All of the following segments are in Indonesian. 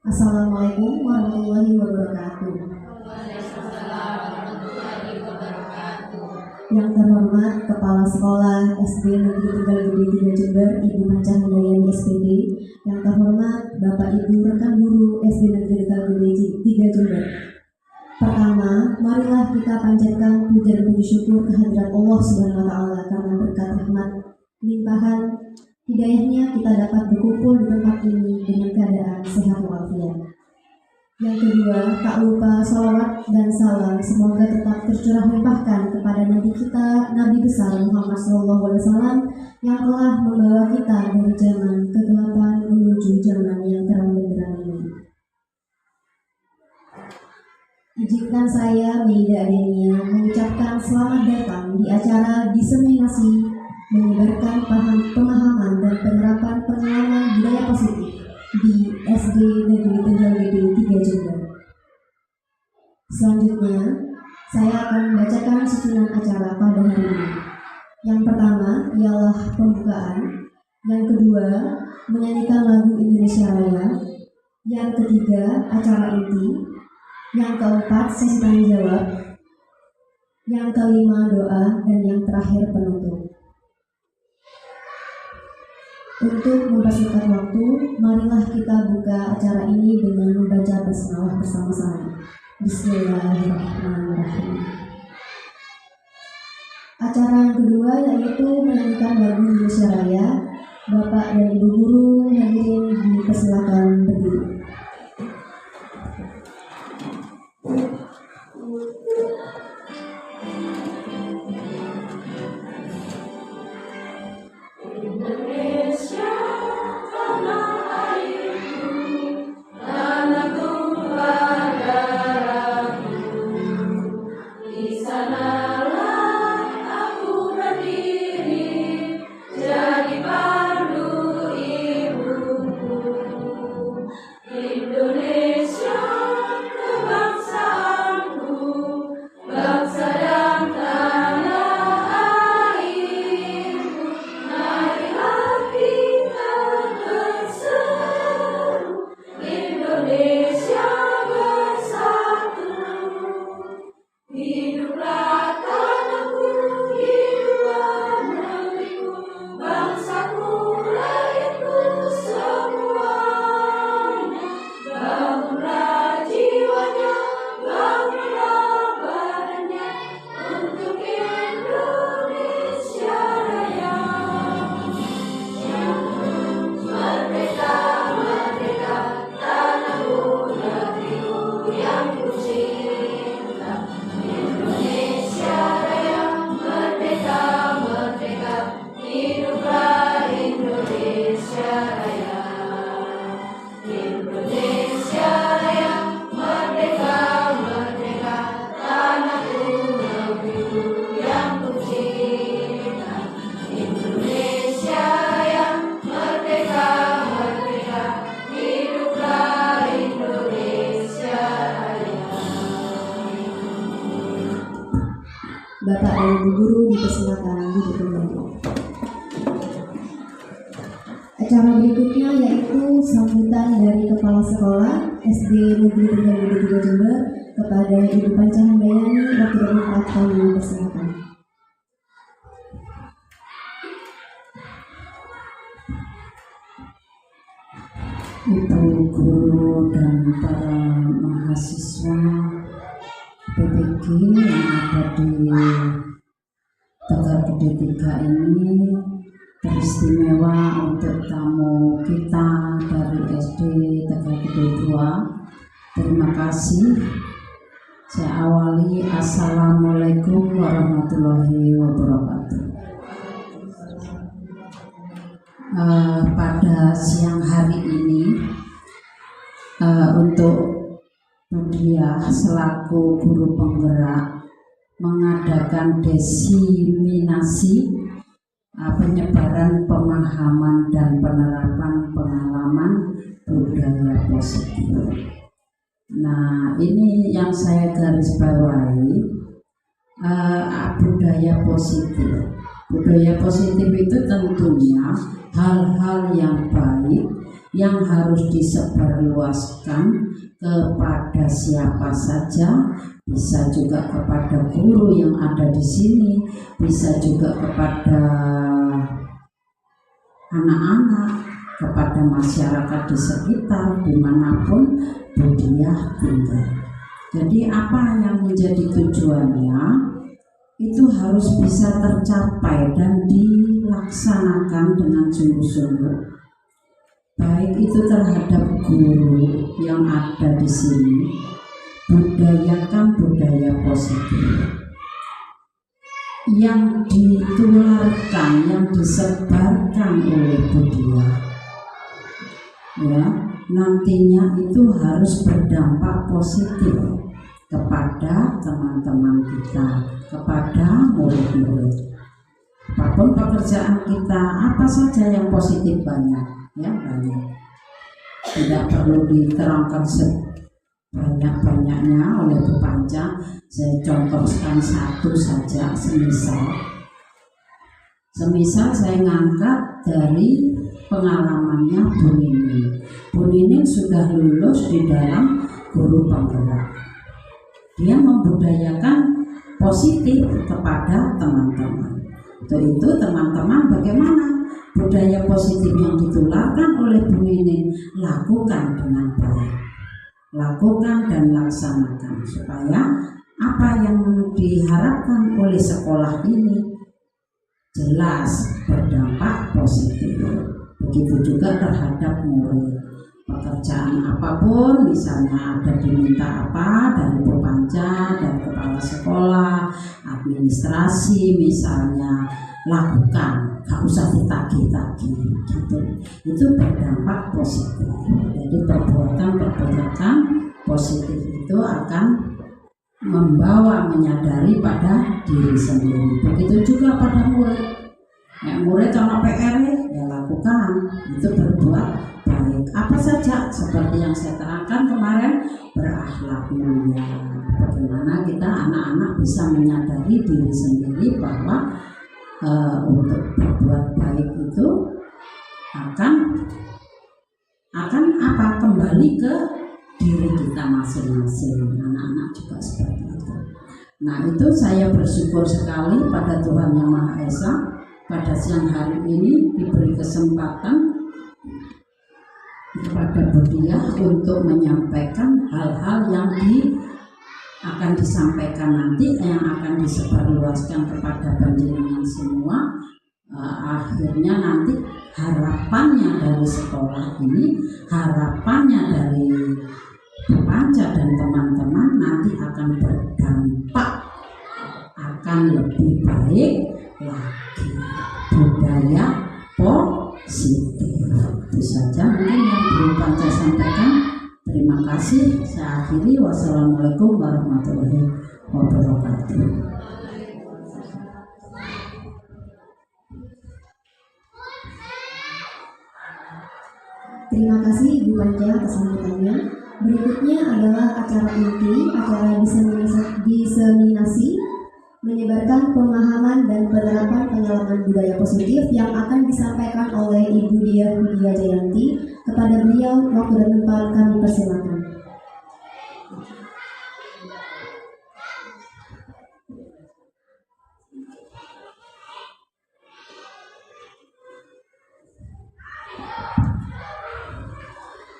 Assalamualaikum warahmatullahi wabarakatuh. Yang terhormat Kepala Sekolah SD Negeri Tegal Gede 3 Jember, Ibu Panca Handayani SPD. Yang terhormat Bapak Ibu rekan guru SD Negeri Tegal Gede 3 Jember. Pertama, marilah kita panjatkan puja dan puji syukur kehadirat Allah Subhanahu wa taala karena berkat rahmat limpahan hidayahnya kita dapat berkumpul di tempat ini dengan keadaan sehat walafiat. Yang kedua, tak lupa salawat dan salam semoga tetap tercurah limpahkan kepada Nabi kita, Nabi besar Muhammad SAW yang telah membawa kita dari zaman kegelapan menuju zaman yang terang benderang ini. Izinkan saya, Meida Adenia, mengucapkan selamat datang di acara diseminasi menyebarkan pemahaman dan penerapan pengalaman budaya positif di SD Negeri Tegal Gede 3 Jember. Selanjutnya, saya akan membacakan susunan acara pada hari ini. Yang pertama ialah pembukaan, yang kedua menyanyikan lagu Indonesia Raya, yang ketiga acara inti, yang keempat sesi tanya jawab, yang kelima doa, dan yang terakhir penutup. Untuk mempersingkat waktu, marilah kita buka acara ini dengan membaca basmalah bersama-sama. Bismillahirrahmanirrahim. Acara yang kedua yaitu menyanyikan lagu Indonesia Raya. Bapak dan Ibu guru hadirin dipersilakan berdiri. Bapak dan Ibu guru dipersilakan duduk kembali. Acara berikutnya yaitu sambutan dari Kepala Sekolah SD Negeri Tegal Gede 3 Jember kepada Ibu Panca Handayani. Waktu dan tempat kami dipersilakan. Ibu guru dan para mahasiswa PPG yang ada di Tegal Gede 3 ini teristimewa untuk tamu kita dari SD Tegal Gede 2. Terima kasih. Saya awali, Assalamualaikum warahmatullahi wabarakatuh. Pada siang hari ini untuk Budia selaku guru penggerak mengadakan diseminasi penyebaran pemahaman dan penerapan pengalaman budaya positif. Nah, ini yang saya garis bawahi, budaya positif. Budaya positif itu tentunya hal-hal yang baik yang harus disebarluaskan kepada siapa saja, bisa juga kepada guru yang ada di sini, bisa juga kepada anak-anak, kepada masyarakat di sekitar dimanapun Budiah tinggal. Jadi apa yang menjadi tujuannya itu harus bisa tercapai dan dilaksanakan dengan sungguh-sungguh. Baik itu terhadap guru yang ada di sini, budayakan budaya positif yang ditularkan, yang disebarkan oleh Budiah. Ya, nantinya itu harus berdampak positif kepada teman-teman kita, kepada murid-murid. Apapun pekerjaan kita, apa saja yang positif banyak, ya banyak. Tidak perlu diterangkan sebanyak-banyaknya oleh Bu Panca. Saya contohkan satu saja, semisal saya ngangkat dari pengalamannya Bu Nining. Bu Nining sudah lulus di dalam guru penggerak. Dia membudayakan positif kepada teman-teman. Untuk itu teman-teman bagaimana budaya positif yang ditularkan oleh Bu Nining, lakukan dengan baik, lakukan dan laksanakan supaya apa yang diharapkan oleh sekolah ini jelas berdampak positif. Begitu juga terhadap murid. Pekerjaan apapun, misalnya ada diminta apa dari Bu Panca, dari kepala sekolah, administrasi misalnya, lakukan, gak usah ditagih-tagih gitu. Itu berdampak positif. Jadi perbuatan positif itu akan membawa menyadari pada diri sendiri. Begitu juga pada murid. Murid kalau PR ya lakukan, itu berbuat baik. Apa saja seperti yang saya terangkan kemarin, berakhlak mulia. Bagaimana kita anak-anak bisa menyadari diri sendiri bahwa untuk berbuat baik itu akan apa? Kembali ke diri kita masing-masing. Anak-anak juga seperti itu. Nah, itu saya bersyukur sekali pada Tuhan Yang Maha Esa. Pada siang hari ini diberi kesempatan kepada Budiah untuk menyampaikan hal-hal yang akan disampaikan nanti, yang akan disebarluaskan kepada panjenengan semua. Akhirnya nanti harapannya dari sekolah ini, harapannya dari Bu Panca dan teman-teman nanti akan berdampak, akan lebih baik lagi, budaya positif. Itu saja mungkin yang Bu Panca sampaikan. Terima kasih. Saya akhiri. Wassalamualaikum warahmatullahi wabarakatuh. Terima kasih Bu Panca atas sambutannya. Berikutnya adalah acara inti, acara diseminasi menyebarkan pemahaman dan penerapan pengalaman budaya positif yang akan disampaikan oleh Ibu Diah Widya Jayanti. Kepada beliau, waktu dan tempat kami persilakan.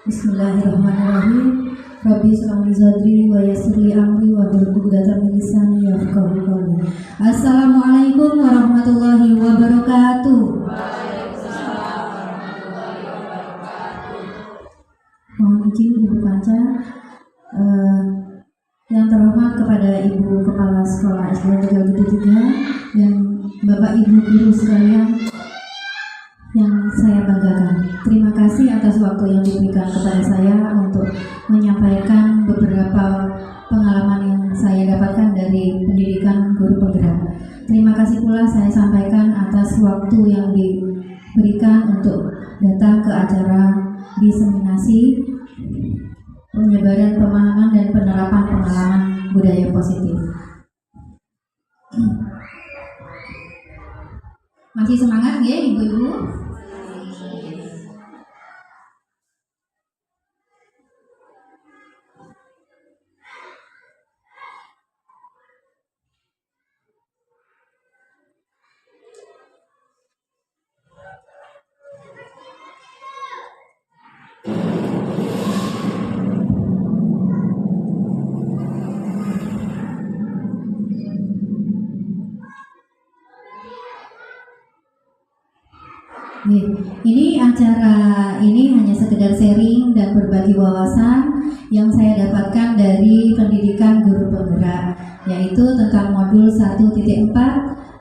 Bismillahirrahmanirrahim. Rabbi shrah li sadri wa yassir li amri wahlul 'uqdatam min lisani yafqahu qawli. Assalamualaikum warahmatullahi wabarakatuh. Mohon izin Ibu Panca, yang terhormat kepada Ibu Kepala Sekolah SD Tegal Gede 3 dan Bapak Ibu guru sekalian yang saya banggakan. Terima kasih atas waktu yang diberikan kepada saya untuk menyampaikan beberapa pengalaman yang saya dapatkan dari pendidikan guru penggerak. Terima kasih pula saya sampaikan atas waktu yang diberikan untuk datang ke acara diseminasi penyebaran pemahaman dan penerapan pengalaman budaya positif. Masih semangat ya Ibu-ibu? Nih, ini acara ini hanya sekedar sharing dan berbagi wawasan yang saya dapatkan dari pendidikan guru penggerak, yaitu tentang modul 1.4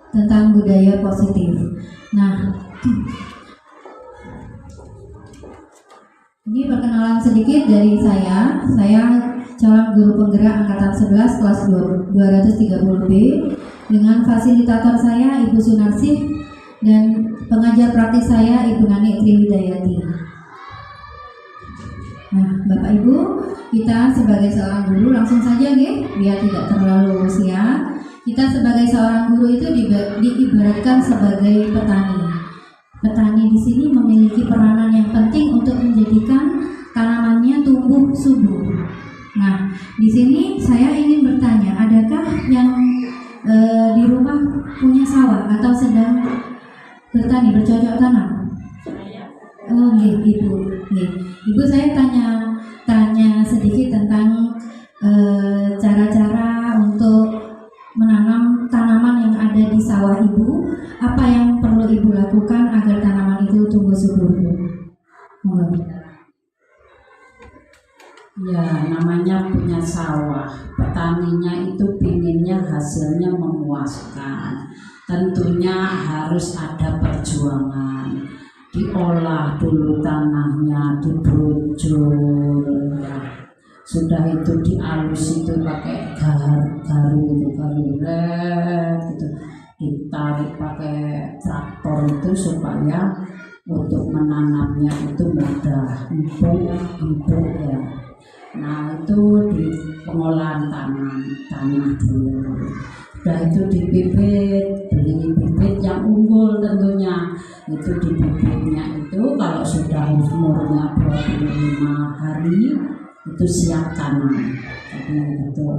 tentang budaya positif. Nah, ini perkenalan sedikit dari saya. Saya calon guru penggerak angkatan 11 kelas 230B dengan fasilitator saya Ibu Sunarsih dan pengajar praktis saya Ibu Nani Triwidayati. Nah, Bapak Ibu, kita sebagai seorang guru langsung saja nih, biar tidak terlalu siang. Kita sebagai seorang guru itu diibaratkan sebagai petani. Petani di sini memiliki peranan yang penting untuk menjadikan tanamannya tumbuh subur. Nah, di sini saya ingin bertanya, adakah yang di rumah punya sawah atau sedang bertani, bercocok tanam? Oh, Ibu. Ibu, saya tanya sedikit tentang cara-cara untuk menanam tanaman yang ada di sawah Ibu. Apa yang perlu Ibu lakukan agar tanaman itu tumbuh subur? Ya, namanya punya sawah, petaninya itu pinginnya hasilnya memuaskan. Tentunya harus ada perjuangan, diolah dulu tanahnya, dibrojol, ya. Sudah itu dialus itu pakai garu gitu, ditarik pakai traktor itu supaya untuk menanamnya itu mudah, empuk ya. Nah, itu di pengolahan tanah dulu. Sudah itu dibibit, beli bibit yang unggul tentunya. Itu di bibitnya itu kalau sudah umurnya 25 hari itu siap tanam. Jadi itu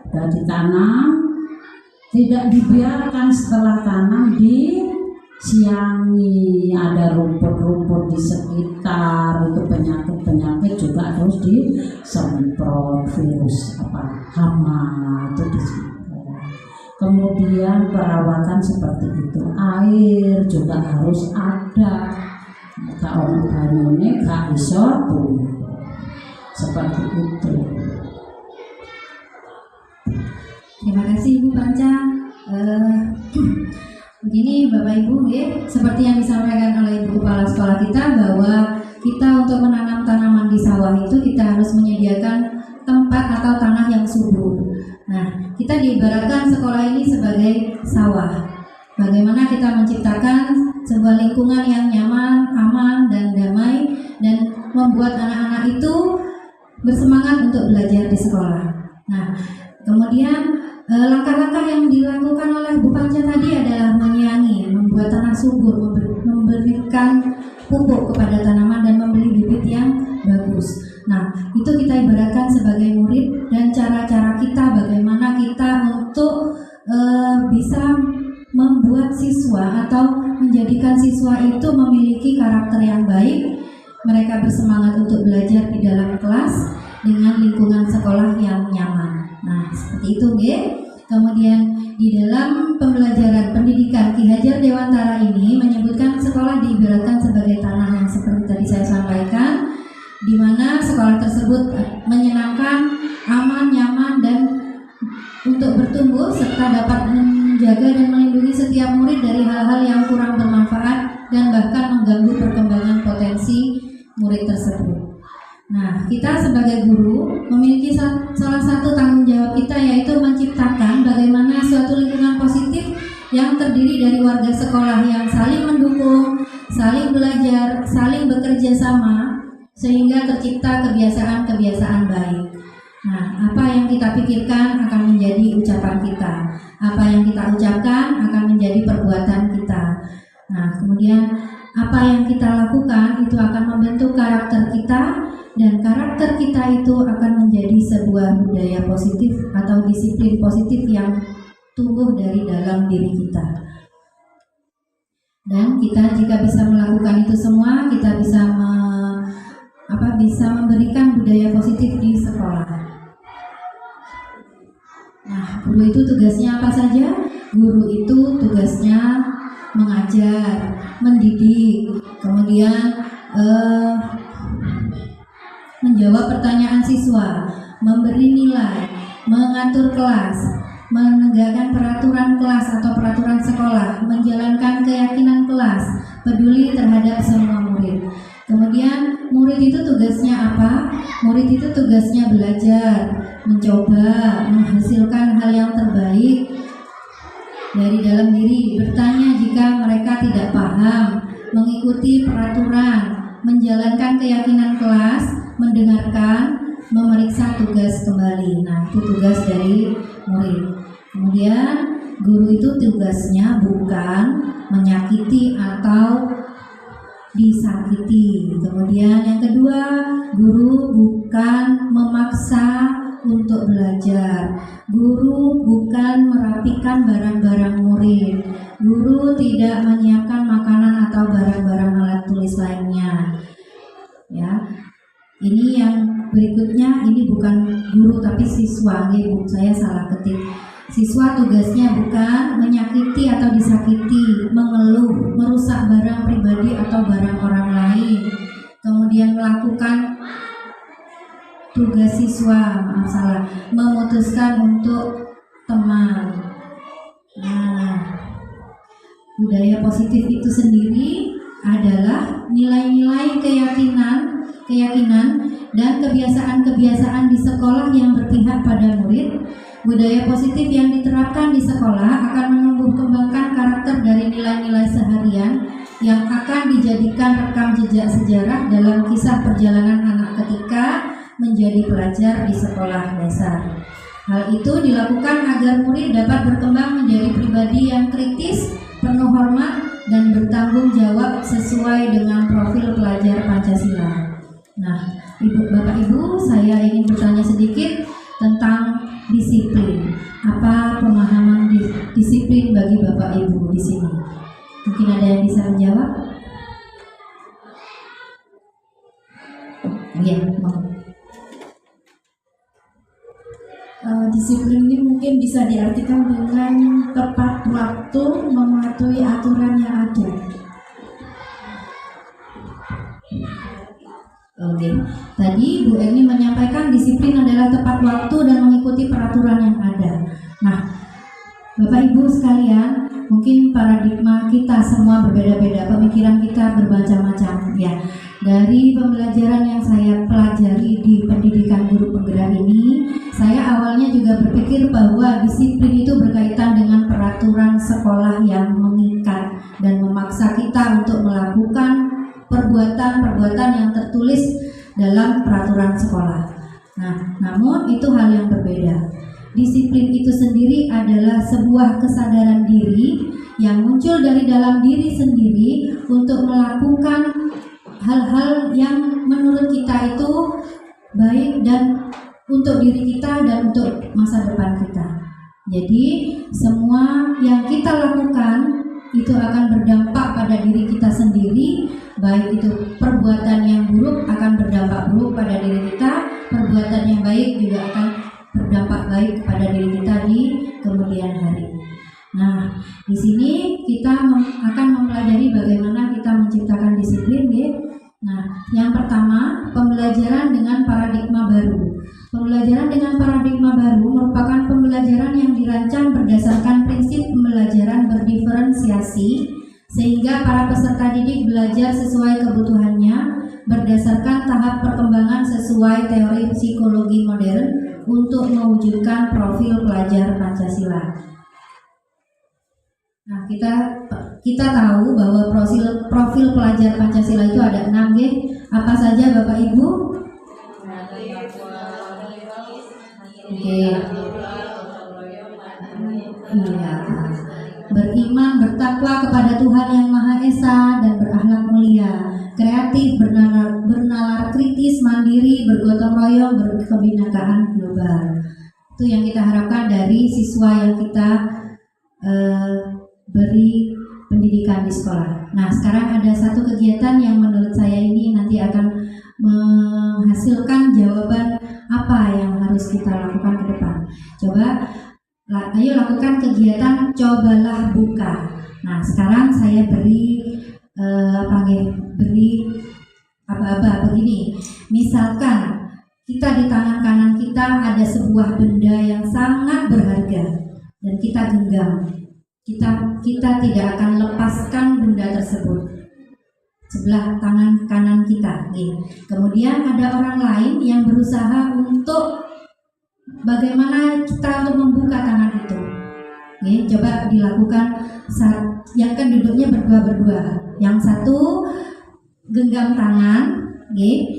sudah ditanam, tidak dibiarkan setelah tanam disiangi, ada rumput-rumput di sekitar, itu penyakit juga harus disemprot, virus hama itu disemprot. Kemudian perawatan seperti itu, air juga harus ada. Kalau banyune gak iso tumbuh seperti itu. Terima kasih Ibu Panca. Begini Bapak Ibu, seperti yang disampaikan oleh Ibu Kepala Sekolah kita, bahwa kita untuk menanam tanaman di sawah itu kita harus menyediakan tempat atau tanah yang subur. Nah, kita diibaratkan sekolah ini sebagai sawah. Bagaimana kita menciptakan sebuah lingkungan yang nyaman, aman, dan damai, dan membuat anak-anak itu bersemangat untuk belajar di sekolah. Nah, kemudian langkah-langkah yang dilakukan oleh Bu Panca tadi adalah menyiangi, membuat tanah subur, memberikan pupuk kepada tanaman dan membeli bibit yang bagus. Nah, itu kita ibaratkan sebagai murid, dan cara-cara kita bagaimana kita untuk bisa membuat siswa atau menjadikan siswa itu memiliki karakter yang baik. Mereka bersemangat untuk belajar di dalam kelas dengan lingkungan sekolah yang nyaman. Nah, seperti itu, Kemudian di dalam pembelajaran pendidikan Ki Hajar Dewantara ini menyebutkan sekolah diibaratkan sebagai tanah yang seperti tadi saya sampaikan, di mana sekolah tersebut menyenangkan, aman, nyaman, dan untuk bertumbuh serta dapat menjaga dan melindungi setiap murid dari hal-hal yang kurang bermanfaat dan bahkan mengganggu perkembangan potensi murid tersebut. Nah, kita sebagai guru memiliki salah satu tanggung jawab kita, yaitu menciptakan bagaimana suatu lingkungan positif yang terdiri dari warga sekolah yang saling mendukung, saling belajar, saling bekerja sama, sehingga tercipta kebiasaan-kebiasaan baik. Nah, apa yang kita pikirkan akan menjadi ucapan kita, apa yang kita ucapkan akan menjadi perbuatan kita. Nah, kemudian apa yang kita lakukan itu akan membentuk karakter kita, dan karakter kita itu akan menjadi sebuah budaya positif atau disiplin positif yang tumbuh dari dalam diri kita. Dan kita jika bisa melakukan itu semua, kita bisa memberikan budaya positif di sekolah. Nah, guru itu tugasnya apa saja? Guru itu tugasnya mengajar, mendidik, kemudian menjawab pertanyaan siswa, memberi nilai, mengatur kelas, menegakkan peraturan kelas atau peraturan sekolah, menjalankan keyakinan kelas, peduli terhadap semua murid. Kemudian murid itu tugasnya apa? Murid itu tugasnya belajar, mencoba, menghasilkan hal yang terbaik dari dalam diri, bertanya jika mereka tidak paham, mengikuti peraturan, menjalankan keyakinan kelas, mendengarkan, memeriksa tugas kembali. Nah, itu tugas dari murid. Kemudian guru itu tugasnya bukan menyakiti atau disakiti. Kemudian yang kedua, guru bukan memaksa untuk belajar. Guru bukan merapikan barang-barang murid. Guru tidak menyiapkan makanan atau barang-barang alat tulis lainnya. Ya. Ini yang berikutnya, ini bukan guru tapi siswa. Bu, saya salah ketik. Siswa tugasnya bukan menyakiti atau disakiti, mengeluh, merusak barang pribadi atau barang orang lain. Kemudian melakukan tugas siswa, memutuskan untuk teman. Nah, budaya positif itu sendiri adalah nilai-nilai keyakinan dan kebiasaan-kebiasaan di sekolah yang berpihak pada murid. Budaya positif yang diterapkan di sekolah akan menumbuh kembangkan karakter dari nilai-nilai seharian yang akan dijadikan rekam jejak sejarah dalam kisah perjalanan anak ketika menjadi pelajar di sekolah dasar. Hal itu dilakukan agar murid dapat berkembang menjadi pribadi yang kritis, penuh hormat, dan bertanggung jawab sesuai dengan profil pelajar Pancasila. Nah, Bapak Ibu, saya ingin bertanya sedikit tentang disiplin. Apa pemahaman disiplin bagi Bapak Ibu di sini? Mungkin ada yang bisa menjawab? Iya, mau. Disiplin ini mungkin bisa diartikan dengan tepat waktu, mematuhi aturan yang ada. Oke, tadi Bu Eni menyampaikan disiplin adalah tepat waktu dan mengikuti peraturan yang ada. Nah, Bapak Ibu sekalian, mungkin paradigma kita semua berbeda-beda, pemikiran kita bermacam-macam ya. Dari pembelajaran yang saya pelajari di pendidikan guru penggerak ini, saya awalnya juga berpikir bahwa disiplin itu berkaitan dengan peraturan sekolah yang mengikat dan memaksa kita untuk melakukan perbuatan-perbuatan yang tertulis dalam peraturan sekolah. Nah, namun itu hal yang berbeda. Disiplin itu sendiri adalah sebuah kesadaran diri yang muncul dari dalam diri sendiri untuk melakukan hal-hal yang menurut kita itu baik dan untuk diri kita dan untuk masa depan kita. Jadi semua yang kita lakukan itu akan berdampak pada diri kita sendiri, baik itu perbuatan yang buruk akan berdampak buruk pada diri kita, perbuatan yang baik juga akan berdampak baik kepada diri kita di kemudian hari. Nah, di sini kita akan mempelajari bagaimana kita menciptakan disiplin, ya. Nah, yang pertama, pembelajaran dengan paradigma baru. Pembelajaran dengan paradigma baru merupakan pembelajaran yang dirancang berdasarkan prinsip pembelajaran berdiferensiasi, sehingga para peserta didik belajar sesuai kebutuhannya berdasarkan tahap perkembangan sesuai teori psikologi modern untuk mewujudkan profil pelajar Pancasila. Nah, kita tahu bahwa profil pelajar Pancasila itu ada 6, ya. Apa saja Bapak Ibu? Oke. Iya. Beriman, bertakwa kepada Tuhan Yang Maha Esa dan berakhlak mulia, kreatif, bernalar kritis, mandiri, bergotong royong, berkebinekaan global. Itu yang kita harapkan dari siswa yang kita beri pendidikan di sekolah. Nah, sekarang ada satu kegiatan yang menurut saya ini nanti akan menghasilkan jawaban apa yang harus kita lakukan ke depan. Coba, ayo lakukan kegiatan cobalah buka. Nah, sekarang saya beri aba-aba begini. Misalkan kita di tangan kanan kita ada sebuah benda yang sangat berharga dan kita genggam. Kita tidak akan lepaskan benda tersebut. Sebelah tangan kanan kita. Kemudian ada orang lain yang berusaha untuk bagaimana kita untuk membuka tangan itu. Coba dilakukan yang kan duduknya berdua-berdua. Yang satu genggam tangan,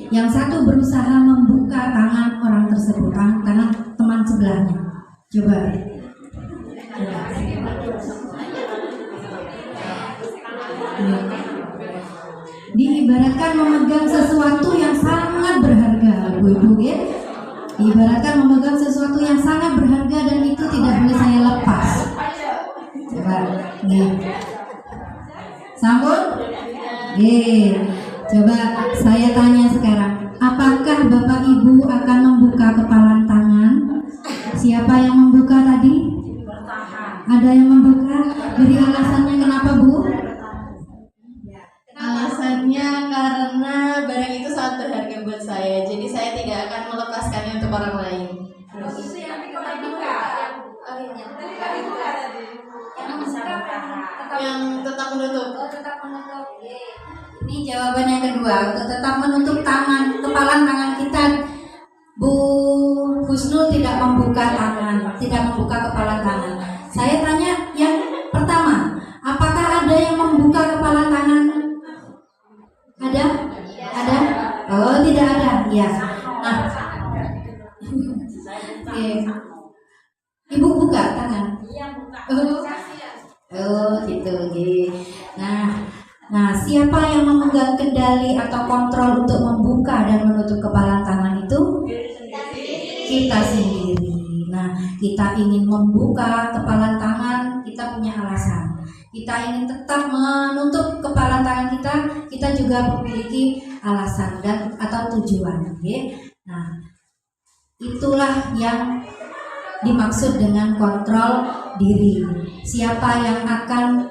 yang satu berusaha membuka tangan orang tersebut, tangan teman sebelahnya. Coba. Diibaratkan memegang sesuatu yang sangat berharga, ibu-ibu, ya. Diibaratkan memegang sesuatu yang sangat berharga dan itu tidak boleh saya lepas. Coba, sambut. Coba saya tanya sekarang, apakah Bapak Ibu akan membuka kepalan tangan? Siapa yang membuka tadi? Ada yang membuka? Beri alasannya kenapa, Bu? Alasannya karena barang itu sangat berharga buat saya, jadi saya tidak akan melepaskannya untuk orang lain. Yang tetap menutup. Ini jawaban yang kedua, untuk tetap menutup kepalan tangan kita. Bu Husnul tidak membuka tangan, tidak membuka kepalan tangan. Saya tanya yang pertama, apakah ada yang membuka kepalan tangan? Ada? Ada? Oh, tidak ada. Ya. Nah, Ibu buka tangan. Oh, gitu. Nah, siapa yang memegang kendali atau kontrol untuk membuka dan menutup kepalan tangan itu? Kita sendiri. Nah, kita ingin membuka kepalan tangan, kita punya alasan. Kita ingin tetap menutup kepalan tangan kita juga memiliki alasan dan atau tujuan. Nah, itulah yang dimaksud dengan kontrol diri. Siapa yang akan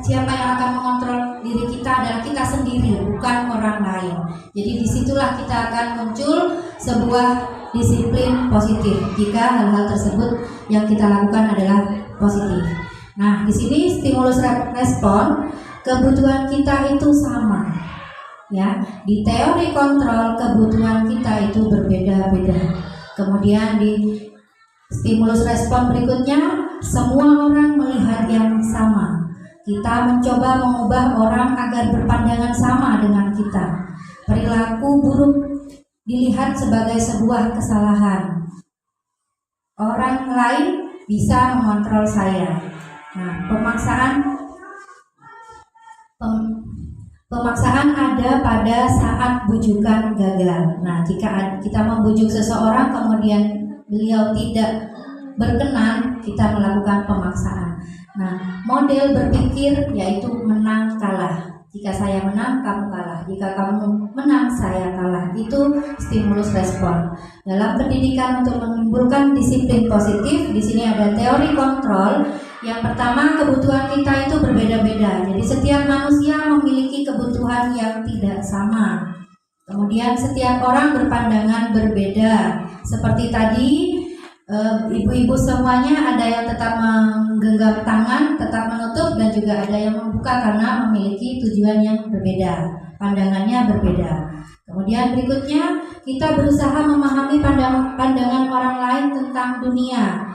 siapa yang akan mengontrol diri kita adalah kita sendiri, bukan orang lain. Jadi disitulah kita akan muncul sebuah disiplin positif jika hal-hal tersebut yang kita lakukan adalah positif. Nah, di sini stimulus respon, kebutuhan kita itu sama. Ya, di teori kontrol kebutuhan kita itu berbeda-beda. Kemudian di stimulus respon berikutnya, semua orang melihat yang sama. Kita mencoba mengubah orang agar berpandangan sama dengan kita. Perilaku buruk dilihat sebagai sebuah kesalahan. Orang lain bisa mengontrol saya. Nah, pemaksaan ada pada saat bujukan gagal. Nah, jika kita membujuk seseorang kemudian beliau tidak berkenan, kita melakukan pemaksaan. Nah, model berpikir yaitu menang kalah. Jika saya menang, kamu kalah. Jika kamu menang, saya kalah. Itu stimulus respon. Dalam pendidikan untuk menimbulkan disiplin positif, di sini ada teori kontrol. Yang pertama, kebutuhan kita itu berbeda-beda. Jadi setiap manusia memiliki kebutuhan yang tidak sama. Kemudian setiap orang berpandangan berbeda. Seperti tadi, ibu-ibu semuanya ada yang tetap menggenggam tangan, tetap menutup, dan juga ada yang membuka karena memiliki tujuan yang berbeda, pandangannya berbeda. Kemudian berikutnya kita berusaha memahami pandangan orang lain tentang dunia.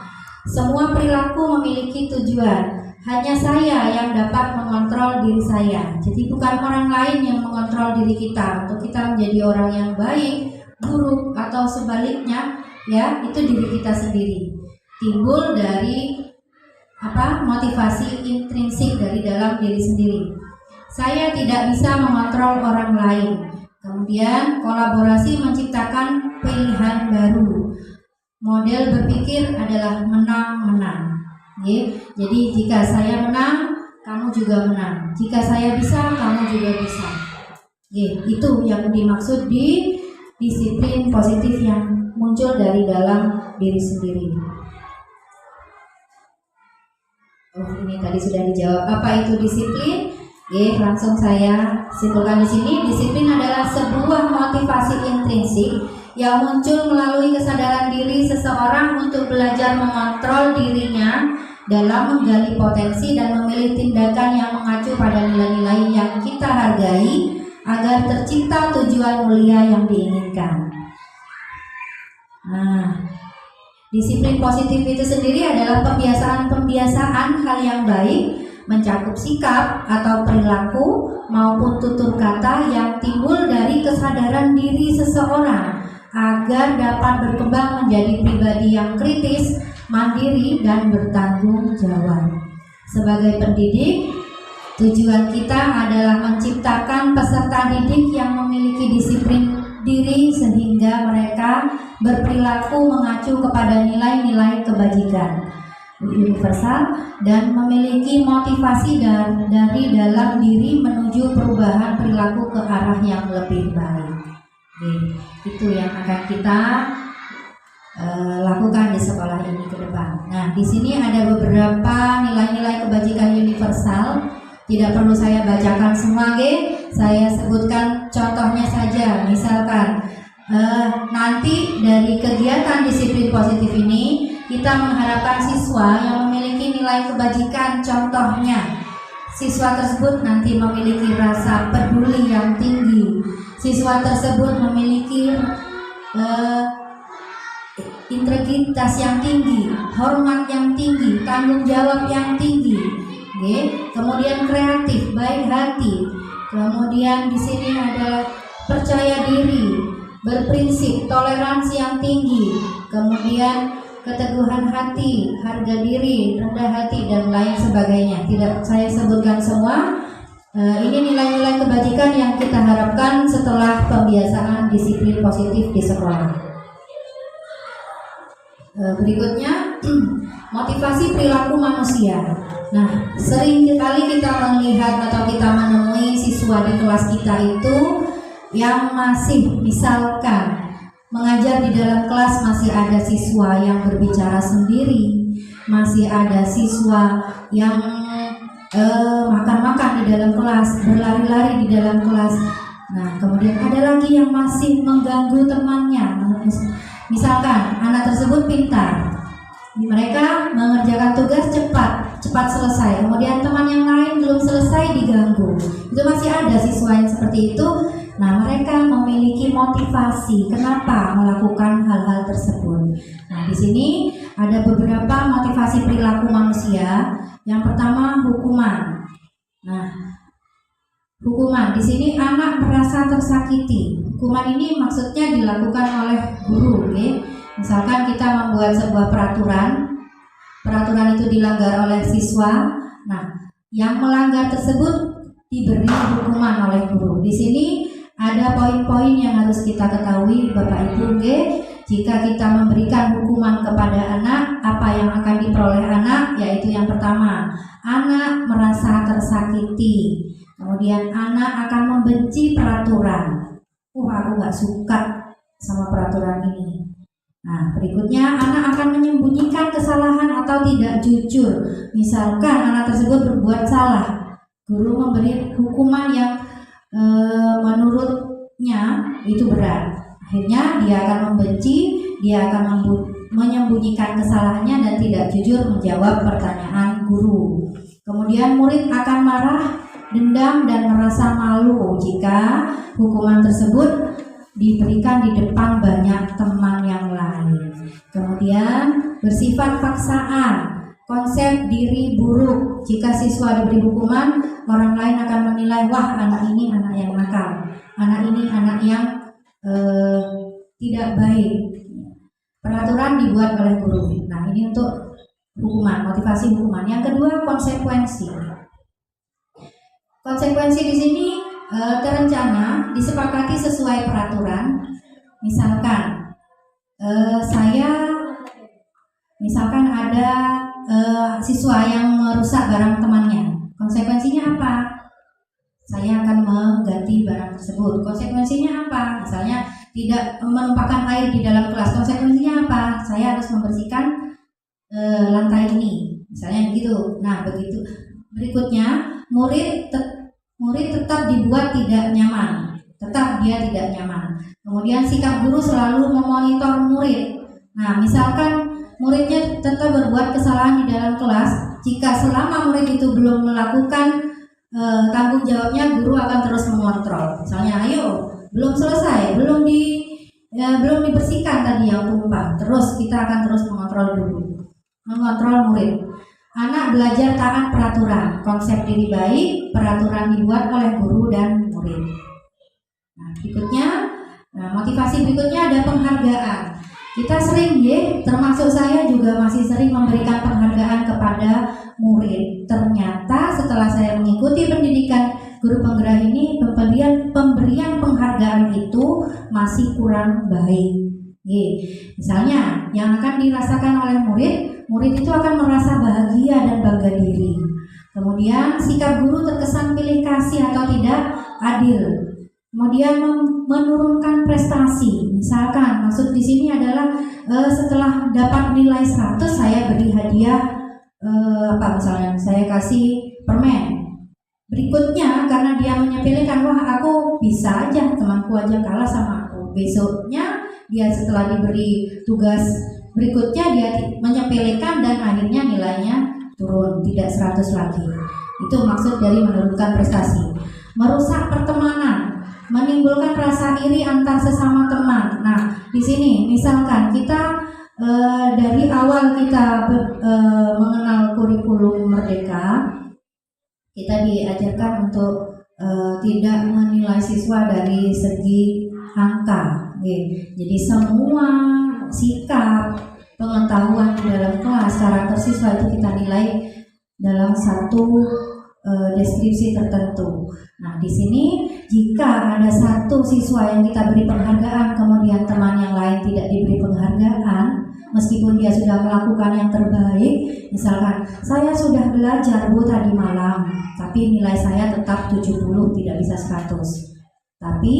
Semua perilaku memiliki tujuan. Hanya saya yang dapat mengontrol diri saya. Jadi bukan orang lain yang mengontrol diri kita untuk kita menjadi orang yang baik, buruk, atau sebaliknya. Ya, itu diri kita sendiri. Timbul dari motivasi intrinsik dari dalam diri sendiri. Saya tidak bisa mengontrol orang lain. Kemudian kolaborasi menciptakan pilihan baru. Model berpikir adalah menang-menang. Jadi jika saya menang, kamu juga menang. Jika saya bisa, kamu juga bisa. Itu yang dimaksud di disiplin positif yang muncul dari dalam diri sendiri. ini tadi sudah dijawab. Apa itu disiplin? Oke, langsung saya simpulkan di sini. Disiplin adalah sebuah motivasi intrinsik yang muncul melalui kesadaran diri seseorang untuk belajar mengontrol dirinya dalam menggali potensi dan memilih tindakan yang mengacu pada nilai-nilai yang kita hargai agar tercipta tujuan mulia yang diinginkan. Nah, disiplin positif itu sendiri adalah pembiasaan hal yang baik, mencakup sikap atau perilaku maupun tutur kata yang timbul dari kesadaran diri seseorang agar dapat berkembang menjadi pribadi yang kritis, mandiri, dan bertanggung jawab. Sebagai pendidik, tujuan kita adalah menciptakan peserta didik yang memiliki disiplin diri sehingga mereka berperilaku mengacu kepada nilai-nilai kebajikan universal dan memiliki motivasi dari dalam diri menuju perubahan perilaku ke arah yang lebih baik. Itu yang akan kita lakukan di sekolah ini ke depan. Nah, di sini ada beberapa nilai-nilai kebajikan universal. Tidak perlu saya bacakan semua, saya sebutkan contohnya saja. Misalkan nanti dari kegiatan disiplin positif ini kita mengharapkan siswa yang memiliki nilai kebajikan. Contohnya, siswa tersebut nanti memiliki rasa peduli yang tinggi. Siswa tersebut memiliki integritas yang tinggi, hormat yang tinggi, tanggung jawab yang tinggi. Kemudian kreatif, baik hati. Kemudian di sini ada percaya diri, berprinsip, toleransi yang tinggi. Kemudian keteguhan hati, harga diri, rendah hati, dan lain sebagainya. Tidak saya sebutkan semua. Ini nilai-nilai kebajikan yang kita harapkan setelah pembiasaan disiplin positif di sekolah. Berikutnya, motivasi perilaku manusia. Nah, sering kali kita melihat atau kita menemui siswa di kelas kita itu yang masih, misalkan mengajar di dalam kelas masih ada siswa yang berbicara sendiri, masih ada siswa yang makan-makan di dalam kelas, berlari-lari di dalam kelas. Nah, kemudian ada lagi yang masih mengganggu temannya. Misalkan anak tersebut pintar, mereka mengerjakan tugas cepat selesai. Kemudian teman yang lain belum selesai diganggu. Itu masih ada siswa yang seperti itu. Nah, mereka memiliki motivasi kenapa melakukan hal-hal tersebut. Nah, di sini ada beberapa motivasi perilaku manusia. Yang pertama, hukuman. Nah, hukuman di sini anak merasa tersakiti. Hukuman ini maksudnya dilakukan oleh guru, Misalkan kita membuat sebuah peraturan itu dilanggar oleh siswa. Nah, yang melanggar tersebut diberi hukuman oleh guru. Di sini ada poin-poin yang harus kita ketahui, Bapak Ibu. Jika kita memberikan hukuman kepada anak, apa yang akan diperoleh anak? Yaitu yang pertama, anak merasa tersakiti. Kemudian anak akan membenci peraturan. Aku gak suka sama peraturan ini. Nah, berikutnya anak akan menyembunyikan kesalahan atau tidak jujur. Misalkan anak tersebut berbuat salah, guru memberi hukuman yang menurutnya itu berat. Akhirnya dia akan membenci, dia akan menyembunyikan kesalahannya dan tidak jujur menjawab pertanyaan guru. Kemudian murid akan marah, dendam, dan merasa malu jika hukuman tersebut diberikan di depan banyak teman yang lain. Kemudian bersifat paksaan, konsep diri buruk. Jika siswa diberi hukuman, orang lain akan menilai, wah, anak ini anak yang nakal, anak ini anak yang tidak baik. Peraturan dibuat oleh guru. Nah, ini untuk hukuman, motivasi hukuman. Yang kedua, konsekuensi. Konsekuensi di sini terencana, disepakati sesuai peraturan. Misalkan misalkan ada siswa yang merusak barang temannya. Konsekuensinya apa? Saya akan mengganti barang tersebut. Konsekuensinya apa? Misalnya tidak menumpahkan air di dalam kelas. Konsekuensinya apa? Saya harus membersihkan lantai ini. Misalnya begitu. Nah, begitu. Berikutnya, murid tetap dibuat tidak nyaman. Tetap dia tidak nyaman. Kemudian sikap guru selalu memonitor murid. Nah, misalkan muridnya tetap berbuat kesalahan di dalam kelas, jika selama murid itu belum melakukan tanggung jawabnya, guru akan terus mengontrol. Misalnya, ayo, belum selesai, belum dibersihkan tadi yang tumpah. Terus kita akan terus mengontrol murid. Anak belajar taat peraturan, konsep diri baik, peraturan dibuat oleh guru dan murid. Nah, berikutnya, motivasi berikutnya ada penghargaan. Kita sering, termasuk saya juga masih sering memberikan penghargaan kepada murid. Ternyata setelah saya mengikuti pendidikan guru penggerak ini, pemberian penghargaan itu masih kurang baik. Misalnya, yang akan dirasakan oleh murid itu akan merasa bahagia dan bangga diri. Kemudian sikap guru terkesan pilih kasih atau tidak adil. Kemudian menurunkan prestasi. Misalkan maksud di sini adalah setelah dapat nilai 100 saya beri hadiah misalnya saya kasih permen. Berikutnya karena dia menyepelekan, wah aku bisa aja, temanku aja kalah sama aku. Besoknya dia setelah diberi tugas berikutnya dia menyepelekan dan akhirnya nilainya turun, tidak 100 lagi. Itu maksud dari menurunkan prestasi. Merusak pertemanan, menimbulkan rasa iri antar sesama teman. Nah, di sini misalkan kita dari awal kita mengenal kurikulum Merdeka, kita diajarkan untuk tidak menilai siswa dari segi angka. Jadi semua sikap, pengetahuan di dalam kelas, karakter siswa itu kita nilai dalam satu deskripsi tertentu. Nah, di sini jika ada satu siswa yang kita beri penghargaan, kemudian teman yang lain tidak diberi penghargaan, meskipun dia sudah melakukan yang terbaik, misalkan saya sudah belajar Bu tadi malam, tapi nilai saya tetap 70, tidak bisa 100. Tapi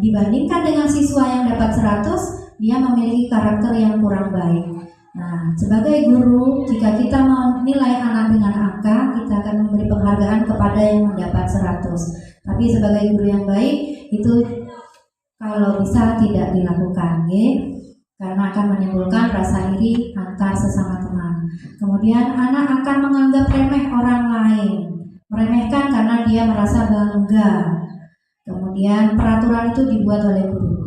dibandingkan dengan siswa yang dapat 100, dia memiliki karakter yang kurang baik. Nah, sebagai guru, jika kita menilai anak dengan angka, kita akan memberi penghargaan kepada yang mendapat 100. Tapi sebagai guru yang baik, itu kalau bisa tidak dilakukan, karena akan menimbulkan rasa iri antar sesama teman. Kemudian anak akan menganggap remeh orang lain, meremehkan karena dia merasa bangga. Kemudian peraturan itu dibuat oleh guru.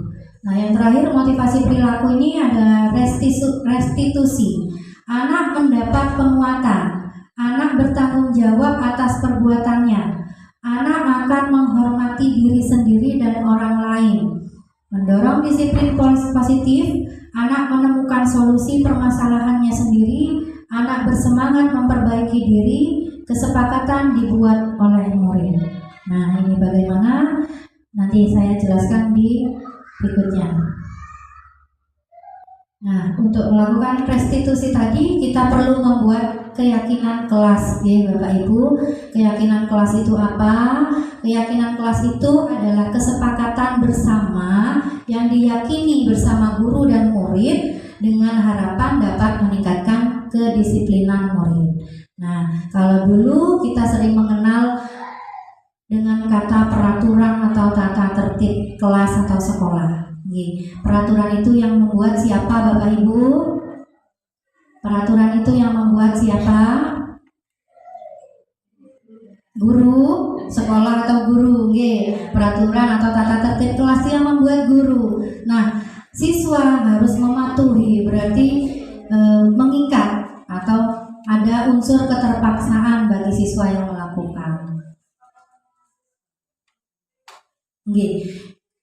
Nah, yang terakhir motivasi perilaku ini ada restitusi. Anak mendapat penguatan, anak bertanggung jawab atas perbuatannya, anak akan menghormati diri sendiri dan orang lain. Mendorong disiplin positif, anak menemukan solusi permasalahannya sendiri, anak bersemangat memperbaiki diri, kesepakatan dibuat oleh murid. Nah, ini bagaimana? Nanti saya jelaskan di berikutnya. Nah, untuk melakukan restitusi tadi kita perlu membuat keyakinan kelas, Bapak Ibu. Keyakinan kelas itu apa? Keyakinan kelas itu adalah kesepakatan bersama yang diyakini bersama guru dan murid dengan harapan dapat meningkatkan kedisiplinan murid. Nah, kalau dulu kita sering mengenal dengan kata peraturan atau tata tertib kelas atau sekolah. Peraturan itu yang membuat siapa, Bapak Ibu? Peraturan itu yang membuat siapa? Guru, sekolah atau guru. Peraturan atau tata tertib kelas yang membuat guru. Nah, siswa harus mematuhi, berarti mengikat atau ada unsur keterpaksaan bagi siswa yang melakukan.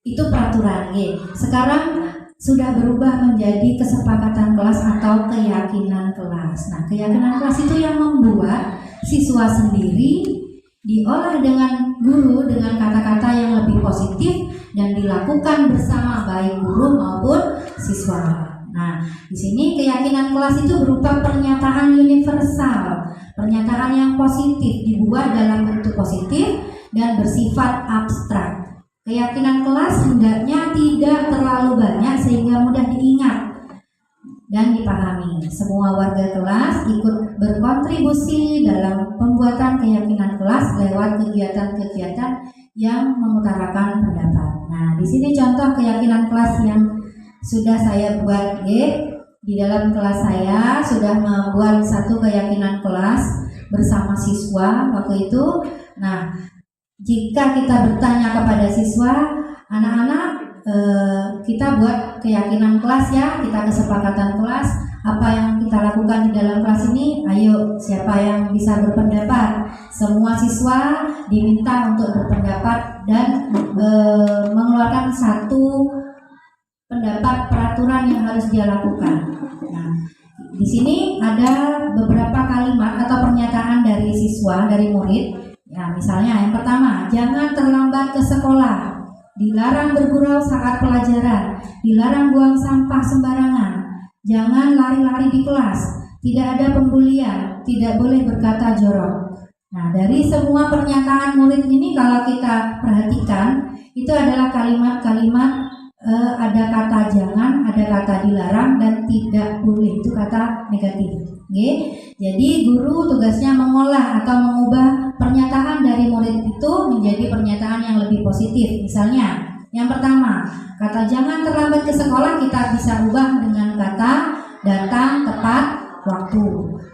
Itu peraturan. Sekarang sudah berubah menjadi kesepakatan kelas atau keyakinan kelas. Nah, keyakinan kelas itu yang membuat siswa sendiri diolah dengan guru dengan kata-kata yang lebih positif dan dilakukan bersama baik guru maupun siswa. Nah, di sini keyakinan kelas itu berupa pernyataan universal, pernyataan yang positif dibuat dalam bentuk positif dan bersifat abstrak. Keyakinan kelas hendaknya tidak terlalu banyak sehingga mudah diingat. dan dipahami. Semua warga kelas ikut berkontribusi dalam pembuatan keyakinan kelas lewat kegiatan-kegiatan yang mengutarakan pendapat. Nah, di sini contoh keyakinan kelas yang sudah saya buat. Di dalam kelas saya sudah membuat satu keyakinan kelas bersama siswa waktu itu. Nah, jika kita bertanya kepada siswa, anak-anak, kita buat keyakinan kelas ya, kita kesepakatan kelas, apa yang kita lakukan di dalam kelas ini, ayo siapa yang bisa berpendapat. Semua siswa diminta untuk berpendapat dan mengeluarkan satu pendapat peraturan yang harus dia lakukan. Nah, di sini ada beberapa kalimat atau pernyataan dari siswa, dari murid. Ya, misalnya yang pertama, jangan terlambat ke sekolah. Dilarang bergurau saat pelajaran, dilarang buang sampah sembarangan, jangan lari-lari di kelas, tidak ada pembulian, tidak boleh berkata jorok. Nah, dari semua pernyataan murid ini kalau kita perhatikan, itu adalah kalimat-kalimat ada kata jangan, ada kata dilarang, dan tidak boleh, itu kata negatif. Jadi guru tugasnya mengolah atau mengubah pernyataan dari murid itu menjadi pernyataan yang lebih positif. Misalnya, yang pertama, kata jangan terlambat ke sekolah kita bisa ubah dengan kata datang tepat waktu.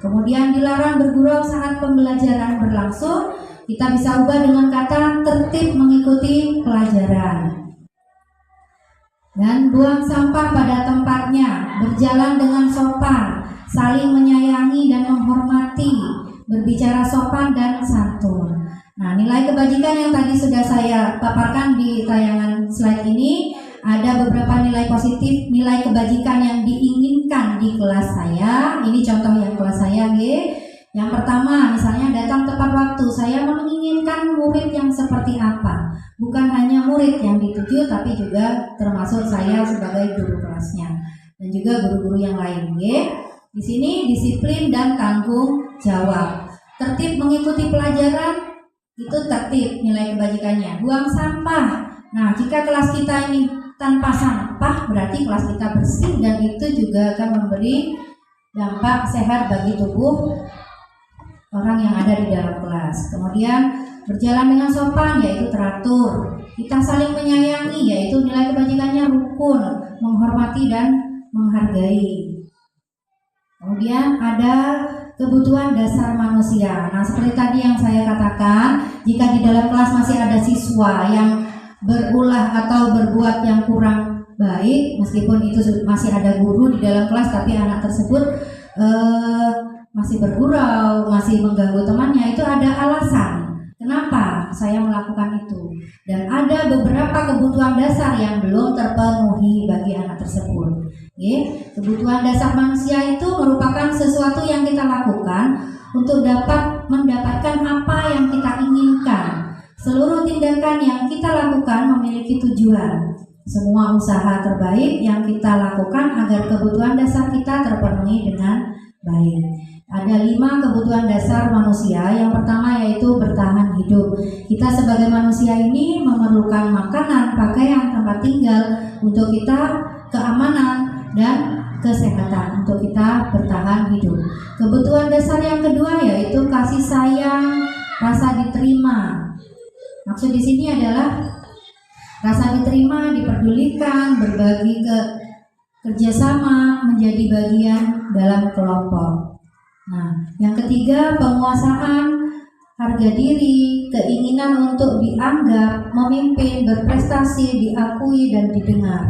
Kemudian dilarang bergurau saat pembelajaran berlangsung, kita bisa ubah dengan kata tertib mengikuti pelajaran. Dan buang sampah pada tempatnya, berjalan dengan sopan, saling menyayangi dan menghormati, berbicara sopan dan santun. Nah, nilai kebajikan yang tadi sudah saya paparkan di tayangan slide ini, ada beberapa nilai positif, nilai kebajikan yang diinginkan di kelas saya. Ini contoh yang kelas saya, Yang pertama, misalnya datang tepat waktu. Saya menginginkan murid yang seperti apa? Bukan hanya murid yang dituju, tapi juga termasuk saya sebagai guru kelasnya dan juga guru-guru yang lain. Di sini disiplin dan tanggung jawab. Tertib mengikuti pelajaran, itu tertib nilai kebajikannya. Buang sampah. Nah, jika kelas kita ini tanpa sampah, berarti kelas kita bersih dan itu juga akan memberi dampak sehat bagi tubuh orang yang ada di dalam kelas. Kemudian berjalan dengan sopan, yaitu teratur. Kita saling menyayangi, yaitu nilai kebajikannya rukun, menghormati dan menghargai. Kemudian ada kebutuhan dasar manusia. Nah, seperti tadi yang saya katakan, jika di dalam kelas masih ada siswa yang berulah atau berbuat yang kurang baik, meskipun itu masih ada guru di dalam kelas, tapi anak tersebut masih bergurau, masih mengganggu temannya, itu ada alasan kenapa saya melakukan itu. Dan ada beberapa kebutuhan dasar yang belum terpenuhi bagi anak tersebut. Kebutuhan dasar manusia itu merupakan sesuatu yang kita lakukan untuk dapat mendapatkan apa yang kita inginkan. Seluruh tindakan yang kita lakukan memiliki tujuan. Semua usaha terbaik yang kita lakukan agar kebutuhan dasar kita terpenuhi dengan baik. Ada 5 kebutuhan dasar manusia. Yang pertama yaitu bertahan hidup. Kita sebagai manusia ini memerlukan makanan, pakaian, tempat tinggal untuk kita, keamanan dan kesehatan untuk kita bertahan hidup. Kebutuhan dasar yang kedua yaitu kasih sayang, rasa diterima. Maksud di sini adalah rasa diterima, diperdulikan, berbagi kerjasama, menjadi bagian dalam kelompok. Nah, yang ketiga penguasaan harga diri, keinginan untuk dianggap, memimpin, berprestasi, diakui dan didengar.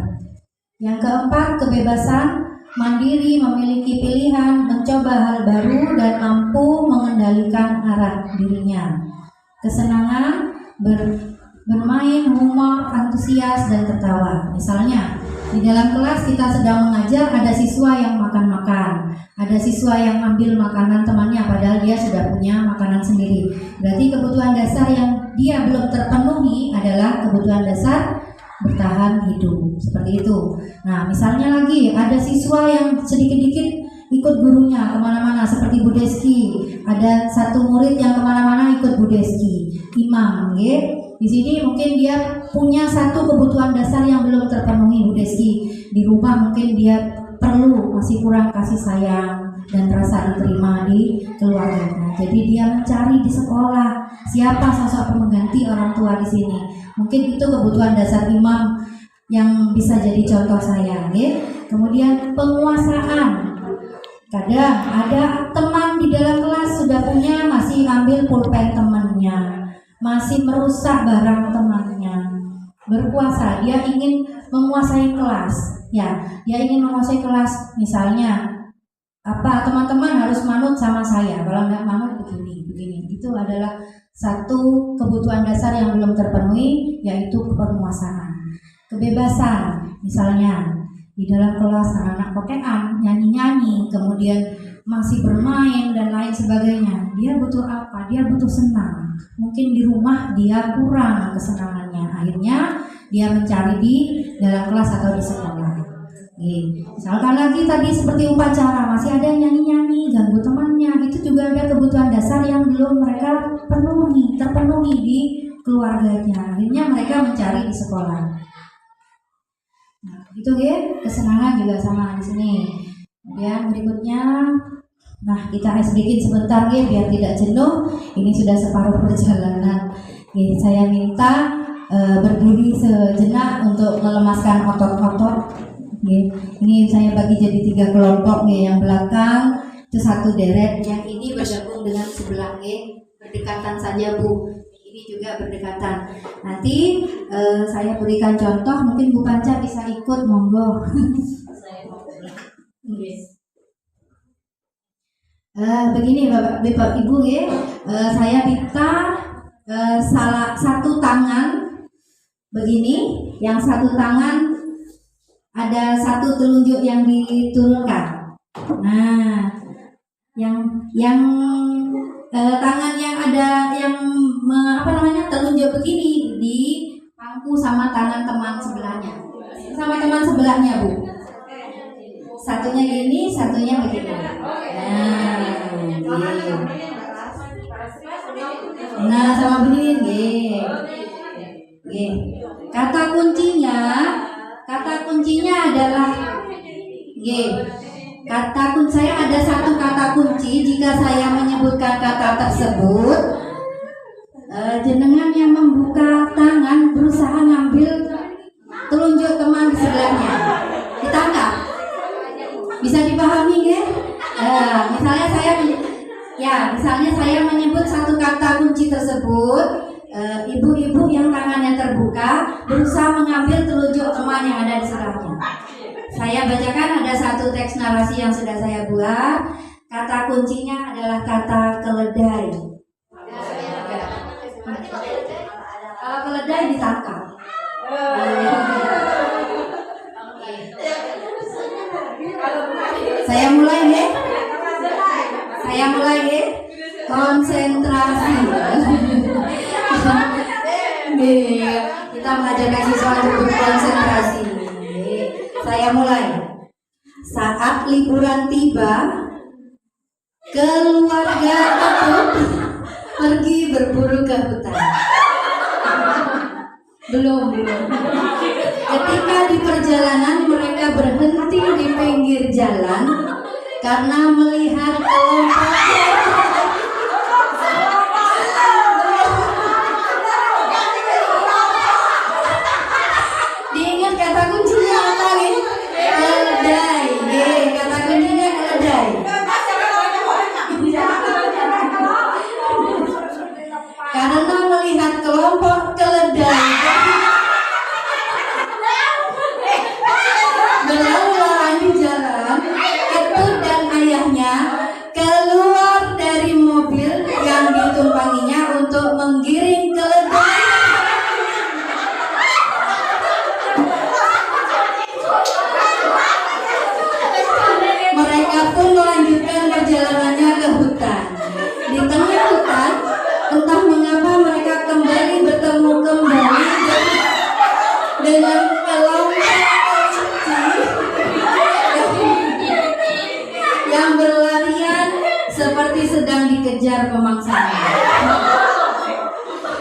Yang keempat kebebasan, mandiri, memiliki pilihan, mencoba hal baru dan mampu mengendalikan arah dirinya. Kesenangan, bermain, humor, antusias dan tertawa. Misalnya di dalam kelas kita sedang mengajar, ada siswa yang makan-makan, ada siswa yang ambil makanan temannya padahal dia sudah punya makanan sendiri. Berarti kebutuhan dasar yang dia belum terpenuhi adalah kebutuhan dasar bertahan hidup. Seperti itu. Nah, misalnya lagi ada siswa yang sedikit-dikit ikut gurunya kemana-mana seperti Bu Deski. Ada satu murid yang kemana-mana ikut Bu Deski, imam, Di sini mungkin dia punya satu kebutuhan dasar yang belum terpenuhi Bu Deski. Di rumah mungkin dia perlu, masih kurang kasih sayang dan rasa diterima di keluarganya. Jadi dia mencari di sekolah siapa sosok pengganti orang tua di sini. Mungkin itu kebutuhan dasar imam yang bisa jadi contoh saya. Ya. Kemudian penguasaan. Kadang ada teman di dalam kelas sudah punya, masih ambil pulpen temannya, masih merusak barang temannya. Berkuasa, dia ingin menguasai kelas. Ya, dia ingin menguasai kelas. Misalnya, apa teman-teman harus manut sama saya. Kalau nggak manut begini. Itu adalah satu kebutuhan dasar yang belum terpenuhi, yaitu penguasaan. Kebebasan, misalnya di dalam kelas anak-anak kotean, nyanyi-nyanyi, kemudian masih bermain dan lain sebagainya. Dia butuh apa? Dia butuh senang. Mungkin di rumah dia kurang kesenangannya. Akhirnya dia mencari di dalam kelas atau di sekolah. Misalkan lagi tadi seperti upacara, masih ada yang nyanyi-nyanyi, ganggu temannya. Itu juga ada kebutuhan dasar yang belum mereka terpenuhi di keluarganya. Akhirnya mereka mencari di sekolah. Nah, itu ya, kesenangan juga sama di sini. Kemudian berikutnya, nah kita bikin sebentar ya biar tidak jenuh. Ini sudah separuh perjalanan. Saya minta berdiri sejenak untuk melemaskan otot-otot. Ini saya bagi jadi 3 kelompok. Yang belakang itu 1 deret, yang ini bergabung dengan sebelah. Berdekatan saja Bu. Ini juga berdekatan. Nanti saya berikan contoh, mungkin Bu Panca bisa ikut, monggo. Begini Bapak Ibu ya, saya minta salah satu tangan begini, yang satu tangan ada 1 telunjuk yang diturunkan. Nah, yang tangan yang ada yang telunjuk begini di pangku sama tangan teman sebelahnya. Sama teman sebelahnya Bu. Satunya gini, satunya begini. Nah, sama begini. Kata kuncinya adalah saya ada 1 kata kunci. Jika saya menyebutkan kata tersebut, jenengan yang membuka tangan berusaha ngambil telunjuk teman di sebelahnya. Ditangkap? Bisa dipahami ya? Misalnya saya menyebut 1 kata kunci tersebut, ibu-ibu yang tangannya terbuka berusaha mengambil telunjuk teman yang ada di sebelahnya. Saya bacakan, ada 1 teks narasi yang sudah saya buat. Kata kuncinya adalah kata keledai. Kalau keledai ditangkap. Saya mulai ya. Konsentrasi. Kita mengajarkan siswa untuk berkonsentrasi. Saya mulai. Saat liburan tiba, keluarga Ketut pergi berburu ke hutan. Belum. Ketika di perjalanan mereka berhenti di pinggir jalan karena melihat kelompok. Diingat kata kuncinya apa nih? Keledai. Kata kuncinya keledai. Karena melihat kelompok keledai berlalu-lalang di jalan, Ketut dan ayahnya keluar dari mobil yang ditumpanginya untuk menggiring keledai. Mereka pun melanjutkan perjalanannya ke hutan. Di tengah hutan, entah mengapa mereka kembali bertemu dengan kelompok yang berlarian seperti sedang dikejar pemangsanya.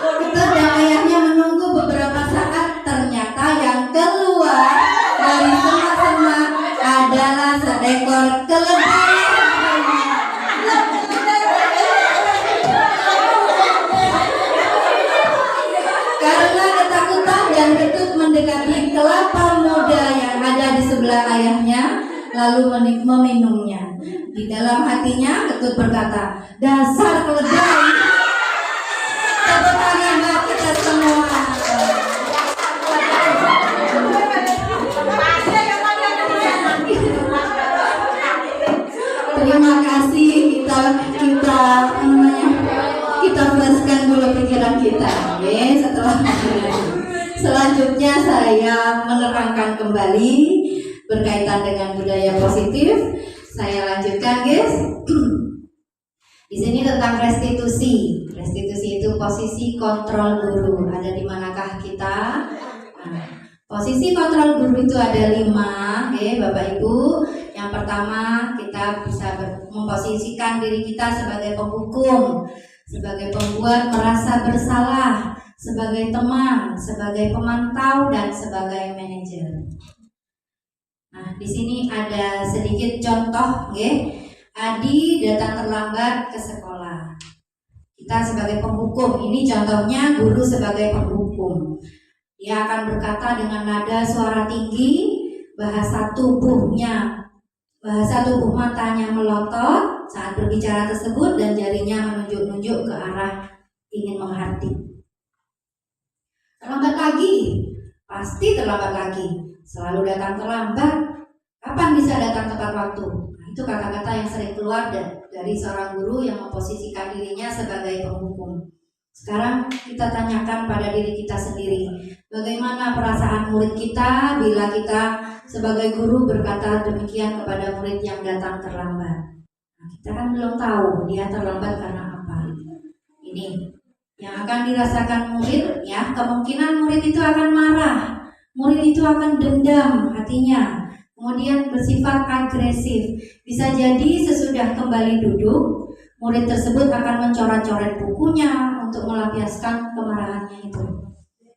Ketut dan ayahnya menunggu beberapa saat. Ternyata yang keluar dari semak-semak adalah kelapa muda yang ada di sebelah ayahnya, lalu meminumnya. Di dalam hatinya Ketut berkata, dasar keledai. Tepuk tangan buat kita semua. Terima kasih, kita flashkan dulu pikiran kita. Oke, selanjutnya saya menerangkan kembali berkaitan dengan budaya positif. Saya lanjutkan, guys. Di sini tentang restitusi. Restitusi itu posisi kontrol guru. Ada di manakah kita? Nah, posisi kontrol guru itu ada 5, Bapak Ibu. Yang pertama, kita bisa memposisikan diri kita sebagai penghukum, sebagai pembuat merasa bersalah, sebagai teman, sebagai pemantau, dan sebagai manajer. Nah, di sini ada sedikit contoh, Adi datang terlambat ke sekolah. Kita sebagai penghukum, ini contohnya guru sebagai penghukum. Dia akan berkata dengan nada suara tinggi, bahasa tubuh matanya melotot saat berbicara tersebut, dan jarinya menunjuk-nunjuk ke arah ingin menghardik. Terlambat lagi, pasti terlambat lagi. Selalu datang terlambat. Kapan bisa datang tepat waktu? Nah, itu kata-kata yang sering keluar dari seorang guru yang memposisikan dirinya sebagai penghukum. Sekarang kita tanyakan pada diri kita sendiri, bagaimana perasaan murid kita bila kita sebagai guru berkata demikian kepada murid yang datang terlambat. Nah, kita kan belum tahu dia terlambat karena apa. Ini yang akan dirasakan murid, ya, kemungkinan murid itu akan marah, murid itu akan dendam hatinya, kemudian bersifat agresif. Bisa jadi sesudah kembali duduk, murid tersebut akan mencoret-coret bukunya untuk melampiaskan kemarahannya itu.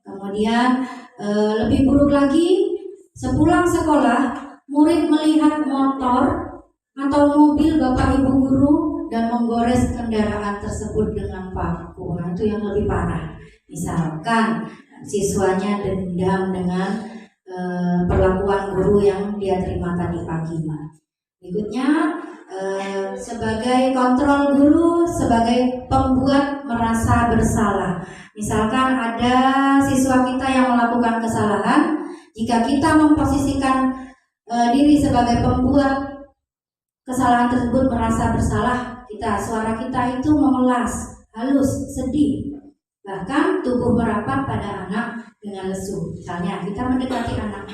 Kemudian lebih buruk lagi, sepulang sekolah, murid melihat motor atau mobil Bapak Ibu guru dan menggores kendaraan tersebut dengan paku. Nah, itu yang lebih parah. Misalkan siswanya dendam dengan perlakuan guru yang dia terima tadi pagi. Berikutnya, sebagai kontrol guru, sebagai pembuat merasa bersalah. Misalkan ada siswa kita yang melakukan kesalahan, jika kita memposisikan diri sebagai pembuat kesalahan tersebut merasa bersalah, suara kita itu memelas, halus, sedih, bahkan tubuh merapat pada anak dengan lesu. Misalnya kita mendekati anak,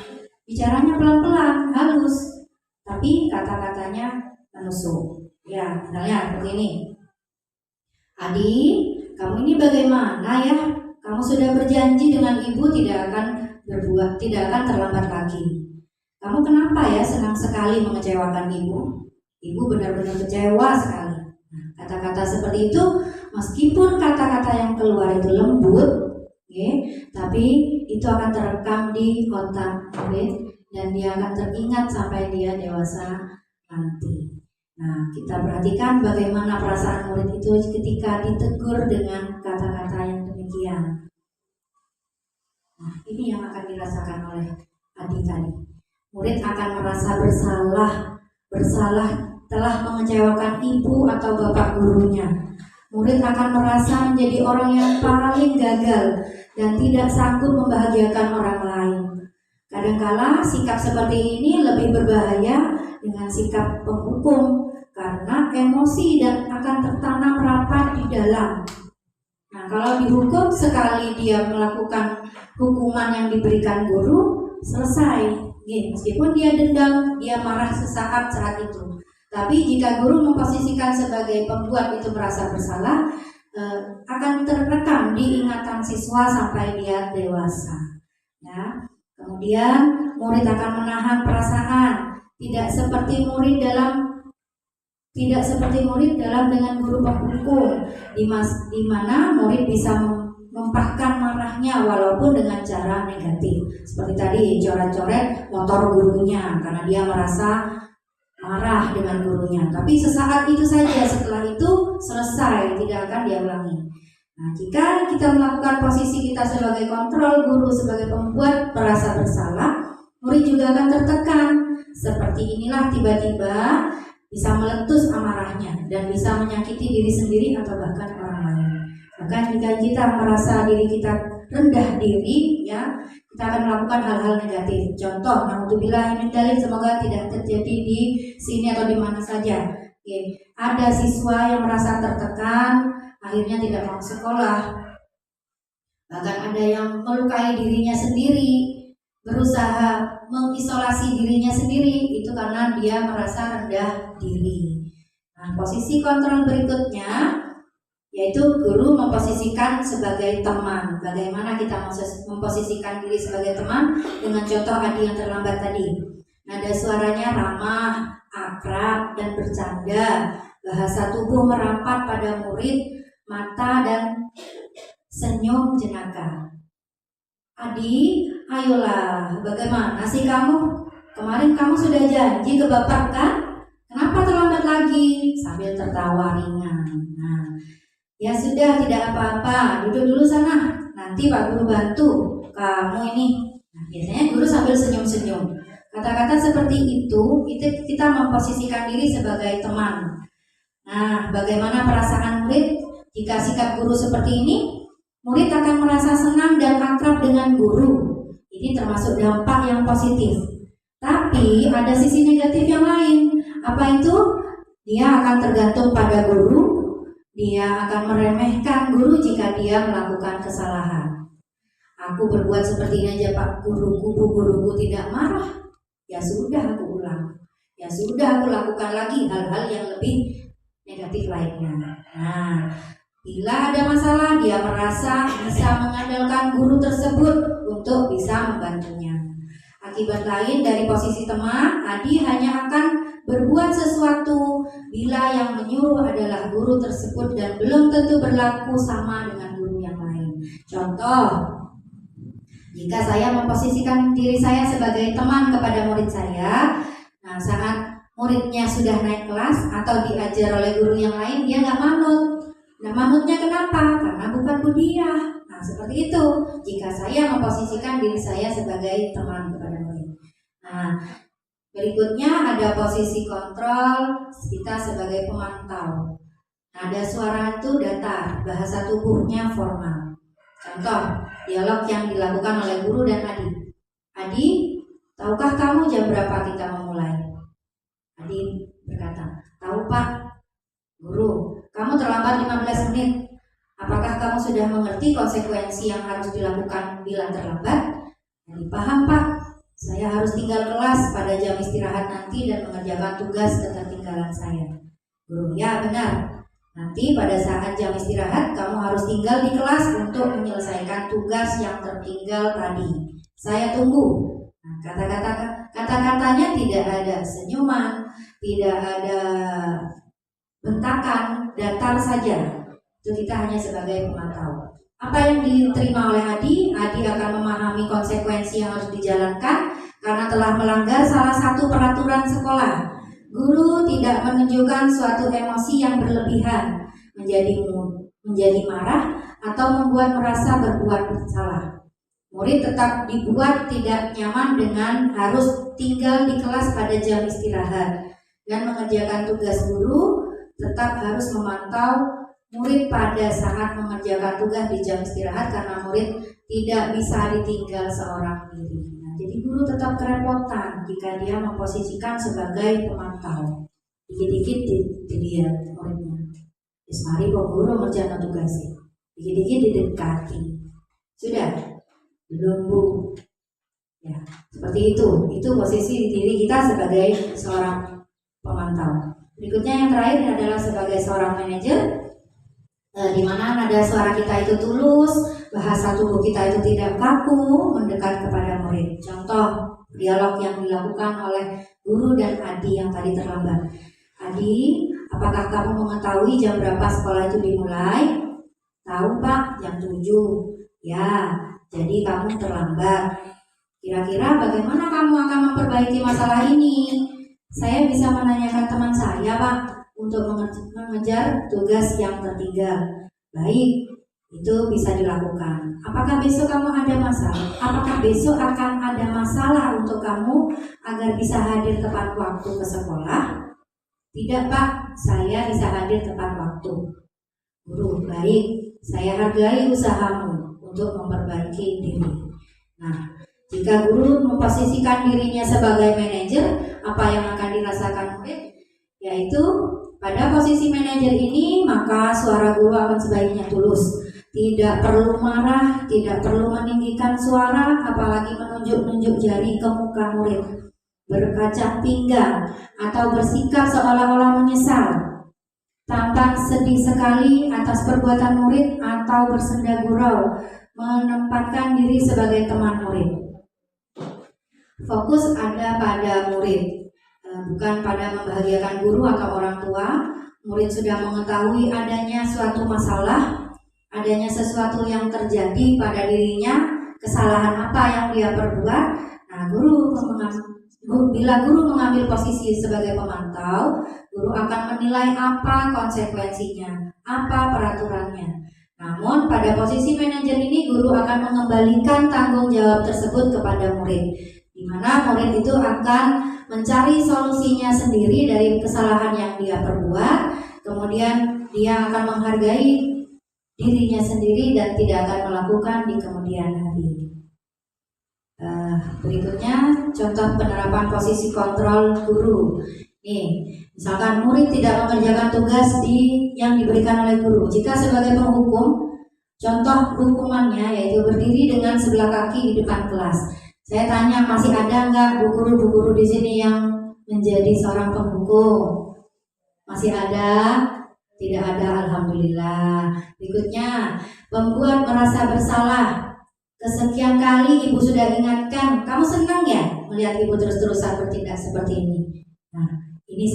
bicaranya pelan-pelan, halus, tapi kata-katanya menusuk. Ya, misalnya seperti ini. Adi, kamu ini bagaimana ya? Kamu sudah berjanji dengan ibu tidak akan terlambat lagi. Kamu kenapa ya senang sekali mengecewakan ibu? Ibu benar-benar kecewa sekali. Nah, kata-kata seperti itu, meskipun kata-kata yang keluar itu lembut, tapi itu akan terekam di otak murid dan dia akan teringat sampai dia dewasa nanti. Nah, kita perhatikan bagaimana perasaan murid itu ketika ditegur dengan kata-kata yang demikian. Nah, ini yang akan dirasakan oleh Adi tadi. Murid akan merasa bersalah telah mengecewakan ibu atau bapak gurunya. Murid akan merasa menjadi orang yang paling gagal dan tidak sanggup membahagiakan orang lain. Kadangkala sikap seperti ini lebih berbahaya dengan sikap penghukum karena emosi dan akan tertanam rapat di dalam. Nah, kalau dihukum sekali dia melakukan hukuman yang diberikan guru, selesai. Meskipun dia dendam, dia marah sesaat saat itu. Tapi jika guru memposisikan sebagai pembuat itu merasa bersalah, akan terekam di ingatan siswa sampai dia dewasa. Ya. Kemudian murid akan menahan perasaan, tidak seperti murid dalam dengan guru penghukum, di mana murid bisa mempahkan marahnya walaupun dengan cara negatif. Seperti tadi coret-coret motor gurunya karena dia merasa marah dengan gurunya. Tapi sesaat itu saja, setelah itu selesai, tidak akan dia ulangi. Nah, jika kita melakukan posisi kita sebagai kontrol, guru sebagai pembuat merasa bersalah, murid juga akan tertekan. Seperti inilah tiba-tiba bisa meletus amarahnya dan bisa menyakiti diri sendiri atau bahkan orang lain. Bahkan jika kita merasa diri kita rendah diri, ya, kita akan melakukan hal-hal negatif. Contoh, naudzubillah min dzalik, semoga tidak terjadi di sini atau di mana saja. Oke, ada siswa yang merasa tertekan, akhirnya tidak mau sekolah. Bahkan ada yang melukai dirinya sendiri, berusaha mengisolasi dirinya sendiri, itu karena dia merasa rendah diri. Nah, posisi kontrol berikutnya yaitu guru memposisikan sebagai teman. Bagaimana kita memposisikan diri sebagai teman? Dengan contoh Adi yang terlambat tadi. Nada suaranya ramah, akrab, dan bercanda. Bahasa tubuh merapat pada murid, mata dan senyum jenaka. Adi, ayolah, bagaimana sih kamu? Kemarin kamu sudah janji ke bapak kan? Kenapa terlambat lagi? Sambil tertawa ringan. Nah, ya sudah, tidak apa-apa, duduk dulu sana. Nanti Pak Guru bantu kamu ini. Nah, biasanya guru sambil senyum-senyum. Kata-kata seperti itu kita memposisikan diri sebagai teman. Nah, bagaimana perasaan murid jika sikap guru seperti ini? Murid akan merasa senang dan akrab dengan guru. Ini termasuk dampak yang positif. Tapi ada sisi negatif yang lain. Apa itu? Dia akan tergantung pada guru. Dia akan meremehkan guru jika dia melakukan kesalahan. Aku berbuat seperti ini aja Pak guruku tidak marah. Ya sudah, aku ulang. Ya sudah, aku lakukan lagi hal-hal yang lebih negatif lainnya. Nah, bila ada masalah, dia merasa bisa mengandalkan guru tersebut untuk bisa membantunya. Akibat lain dari posisi teman, Adi hanya akan berbuat sesuatu bila yang menyuruh adalah guru tersebut dan belum tentu berlaku sama dengan guru yang lain. Contoh, jika saya memposisikan diri saya sebagai teman kepada murid saya, nah saat muridnya sudah naik kelas atau diajar oleh guru yang lain, dia nggak manut. Nah, manutnya kenapa? Karena bukan budiah. Nah, seperti itu. Jika saya memposisikan diri saya sebagai teman kepada murid. Nah, berikutnya ada posisi kontrol kita sebagai pemantau. Nada suara itu datar, bahasa tubuhnya formal. Contoh, dialog yang dilakukan oleh guru dan Adi. Adi, tahukah kamu jam berapa kita memulai? Adi berkata, tahu Pak. Guru, kamu terlambat 15 menit. Apakah kamu sudah mengerti konsekuensi yang harus dilakukan bila terlambat? Adi, paham Pak. Saya harus tinggal kelas pada jam istirahat nanti dan mengerjakan tugas ketertinggalan saya. Guru, ya benar. Nanti pada saat jam istirahat kamu harus tinggal di kelas untuk menyelesaikan tugas yang tertinggal tadi. Saya tunggu. Nah, kata-katanya tidak ada senyuman, tidak ada bentakan, datar saja. Itu kita hanya sebagai pemantau. Apa yang diterima oleh Adi? Adi akan memahami konsekuensi yang harus dijalankan karena telah melanggar salah satu peraturan sekolah. Guru tidak menunjukkan suatu emosi yang berlebihan, menjadi marah atau membuat merasa berbuat bersalah. Murid tetap dibuat tidak nyaman dengan harus tinggal di kelas pada jam istirahat dan mengerjakan tugas. Guru tetap harus memantau murid pada saat mengerjakan tugas di jam istirahat karena murid tidak bisa ditinggal seorang diri. Nah, jadi guru tetap kerepotan jika dia memposisikan sebagai pemantau. Dikit-dikit dilihat muridnya. Mari kok guru mengerjakan tugasnya. Dikit-dikit didekati. Sudah? Belum Bu. Ya, seperti itu. Itu posisi diri kita sebagai seorang pemantau. Berikutnya yang terakhir adalah sebagai seorang manajer. Di mana nada suara kita itu tulus, bahasa tubuh kita itu tidak kaku, mendekat kepada murid. Contoh dialog yang dilakukan oleh guru dan Adi yang tadi terlambat. Adi, apakah kamu mengetahui jam berapa sekolah itu dimulai? Tahu Pak, jam 7. Ya, jadi kamu terlambat. Kira-kira bagaimana kamu akan memperbaiki masalah ini? Saya bisa menanyakan teman saya Pak untuk mengejar tugas yang tertinggal. Baik, Itu bisa dilakukan. Apakah besok kamu ada masalah? Apakah besok akan ada masalah untuk kamu agar bisa hadir tepat waktu ke sekolah? Tidak Pak, saya bisa hadir tepat waktu. Guru, baik, saya hargai usahamu untuk memperbaiki diri. Nah, jika guru memposisikan dirinya sebagai manajer, apa yang akan dirasakan murid? Yaitu pada posisi manajer ini, maka suara guru akan sebaiknya tulus. Tidak perlu marah, tidak perlu meninggikan suara, apalagi menunjuk-nunjuk jari ke muka murid, berkaca pinggang, atau bersikap seolah-olah menyesal, tampak sedih sekali atas perbuatan murid, atau bersenda gurau, menempatkan diri sebagai teman murid. Fokus ada pada murid, bukan pada membahagiakan guru atau orang tua. Murid sudah mengetahui adanya suatu masalah, adanya sesuatu yang terjadi pada dirinya, kesalahan apa yang dia perbuat. Nah, bila guru mengambil posisi sebagai pemantau, guru akan menilai apa konsekuensinya, apa peraturannya. Namun pada posisi manajer ini, guru akan mengembalikan tanggung jawab tersebut kepada murid, di mana murid itu akan mencari solusinya sendiri dari kesalahan yang dia perbuat. Kemudian dia akan menghargai dirinya sendiri dan tidak akan melakukan di kemudian hari. Berikutnya contoh penerapan posisi kontrol guru. Nih, misalkan murid tidak mengerjakan tugas yang diberikan oleh guru. Jika sebagai penghukum, contoh hukumannya yaitu berdiri dengan sebelah kaki di depan kelas. Saya tanya, masih ada nggak bu guru di sini yang menjadi seorang penghukum? Masih ada? Tidak ada, alhamdulillah. Berikutnya, membuat merasa bersalah. Kesekian kali ibu sudah ingatkan, kamu senang ya melihat ibu terus-terusan bertindak seperti ini. Nah, ini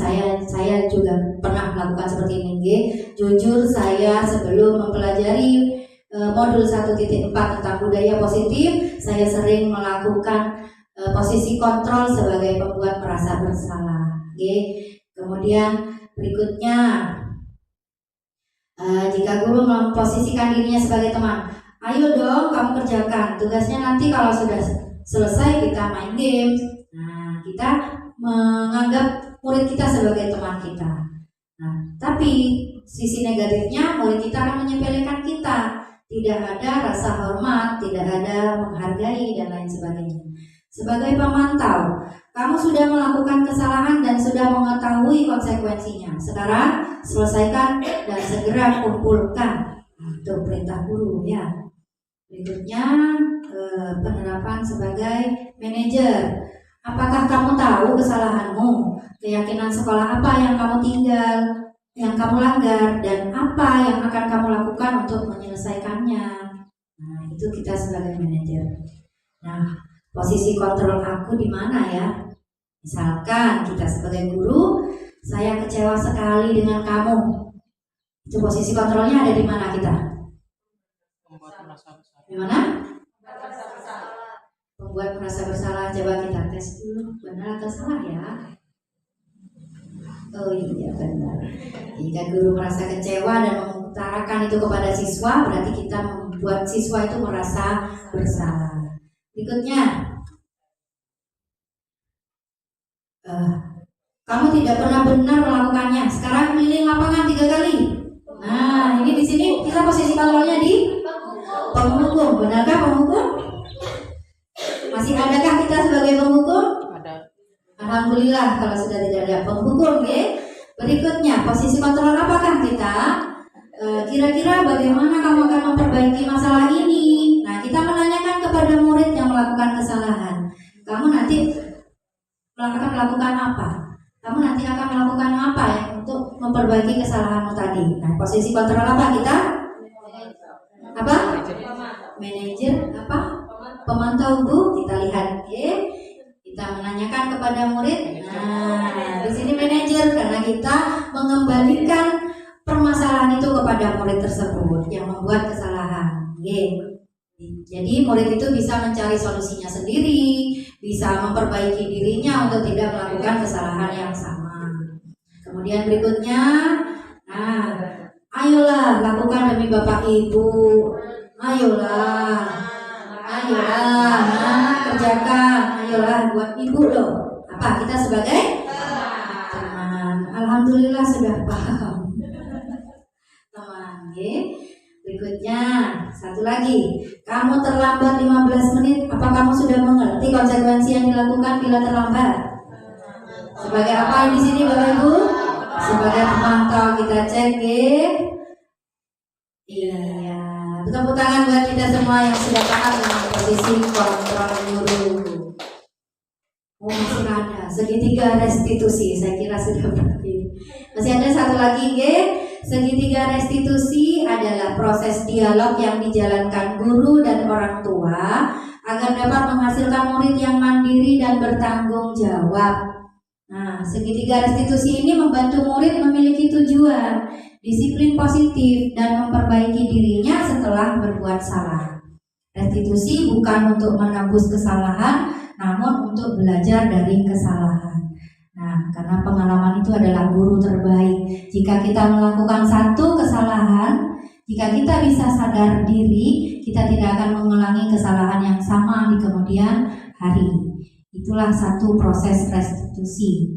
saya juga pernah melakukan seperti ini. Jujur saya sebelum mempelajari modul 1.4 tentang budaya positif, saya sering melakukan posisi kontrol sebagai pembuat merasa bersalah. Kemudian berikutnya, jika guru memposisikan dirinya sebagai teman, ayo dong kamu kerjakan tugasnya, nanti kalau sudah selesai kita main game. Nah, kita menganggap murid kita sebagai teman kita. Nah, tapi sisi negatifnya murid kita akan menyepelekan kita. Tidak ada rasa hormat, tidak ada menghargai dan lain sebagainya. Sebagai pemantau, kamu sudah melakukan kesalahan dan sudah mengetahui konsekuensinya. Sekarang selesaikan dan segera kumpulkan. Itu perintah guru ya. Berikutnya penerapan sebagai manajer. Apakah kamu tahu kesalahanmu, keyakinan sekolah apa yang kamu tinggal, yang kamu langgar, dan apa yang akan kamu lakukan untuk menyelesaikannya? Nah, itu kita sebagai manajer. Nah, posisi kontrol aku di mana ya? Misalkan kita sebagai guru, saya kecewa sekali dengan kamu. Itu posisi kontrolnya ada di mana kita? Di mana? Membuat merasa bersalah. Coba kita tes dulu, benar atau salah ya? Oh iya benar. Jika guru merasa kecewa dan mengutarakan itu kepada siswa, berarti kita membuat siswa itu merasa bersalah. Berikutnya, kamu tidak pernah benar melakukannya. Sekarang keliling lapangan 3 kali. Nah, ini di sini kita posisi kontrolnya di penghukum. Benarkah penghukum? Masih adakah kita sebagai penghukum? Ada. Alhamdulillah kalau sudah tidak ada penghukum. Berikutnya, posisi kontrol apakah kita? Kira-kira bagaimana kamu akan memperbaiki masalah ini? Nah, kita menanyakan kepada murid yang melakukan kesalahan. Kamu nanti akan melakukan apa? Kamu nanti akan melakukan apa ya untuk memperbaiki kesalahanmu tadi? Nah, posisi kontrol apa kita? Apa? Manajer apa? Pemantau bu. Kita lihat, kita menanyakan kepada murid. Nah, di sini manajer karena kita mengembalikan permasalahan itu kepada murid tersebut yang membuat kesalahan. Jadi murid itu bisa mencari solusinya sendiri, bisa memperbaiki dirinya untuk tidak melakukan kesalahan yang sama. Kemudian berikutnya, Ayolah, lakukan demi Bapak Ibu. Ayolah, kerjakan. Ayolah, buat Ibu loh. Apa kita sebagai teman? Alhamdulillah sudah paham. Teman, ya. Berikutnya, satu lagi. Kamu terlambat 15 menit. Apa kamu sudah mengerti konsekuensi yang dilakukan bila terlambat? Sebagai apa di sini Bapak Ibu? Sebagai pemantau, kita cek, ya. Iya. Tepuk tangan buat kita semua yang sudah paham dengan posisi kontrol guru. Oh, masih ada segitiga restitusi. Saya kira sudah berakhir. Masih ada satu lagi, ya. Segitiga restitusi adalah proses dialog yang dijalankan guru dan orang tua agar dapat menghasilkan murid yang mandiri dan bertanggung jawab. Nah, segitiga restitusi ini membantu murid memiliki tujuan, disiplin positif, dan memperbaiki dirinya setelah berbuat salah. Restitusi bukan untuk menebus kesalahan, namun untuk belajar dari kesalahan. Nah, karena pengalaman itu adalah guru terbaik. Jika kita melakukan satu kesalahan, jika kita bisa sadar diri, kita tidak akan mengulangi kesalahan yang sama di kemudian hari. Itulah satu proses restitusi.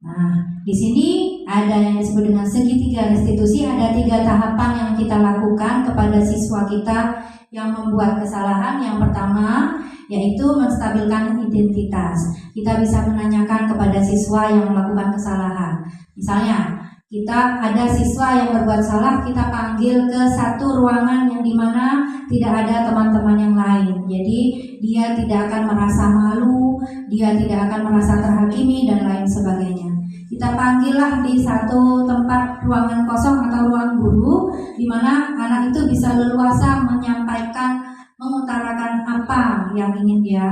Nah, di sini ada yang disebut dengan segitiga restitusi. Ada 3 tahapan yang kita lakukan kepada siswa kita yang membuat kesalahan. Yang pertama yaitu menstabilkan identitas. Kita bisa menanyakan kepada siswa yang melakukan kesalahan. Misalnya, kita ada siswa yang berbuat salah, kita panggil ke satu ruangan yang dimana tidak ada teman-teman yang lain. Jadi dia tidak akan merasa malu, dia tidak akan merasa terhakimi dan lain sebagainya. Kita panggillah di satu tempat ruangan kosong atau ruang guru, di mana anak itu bisa leluasa menyampaikan, mengutarakan apa yang ingin dia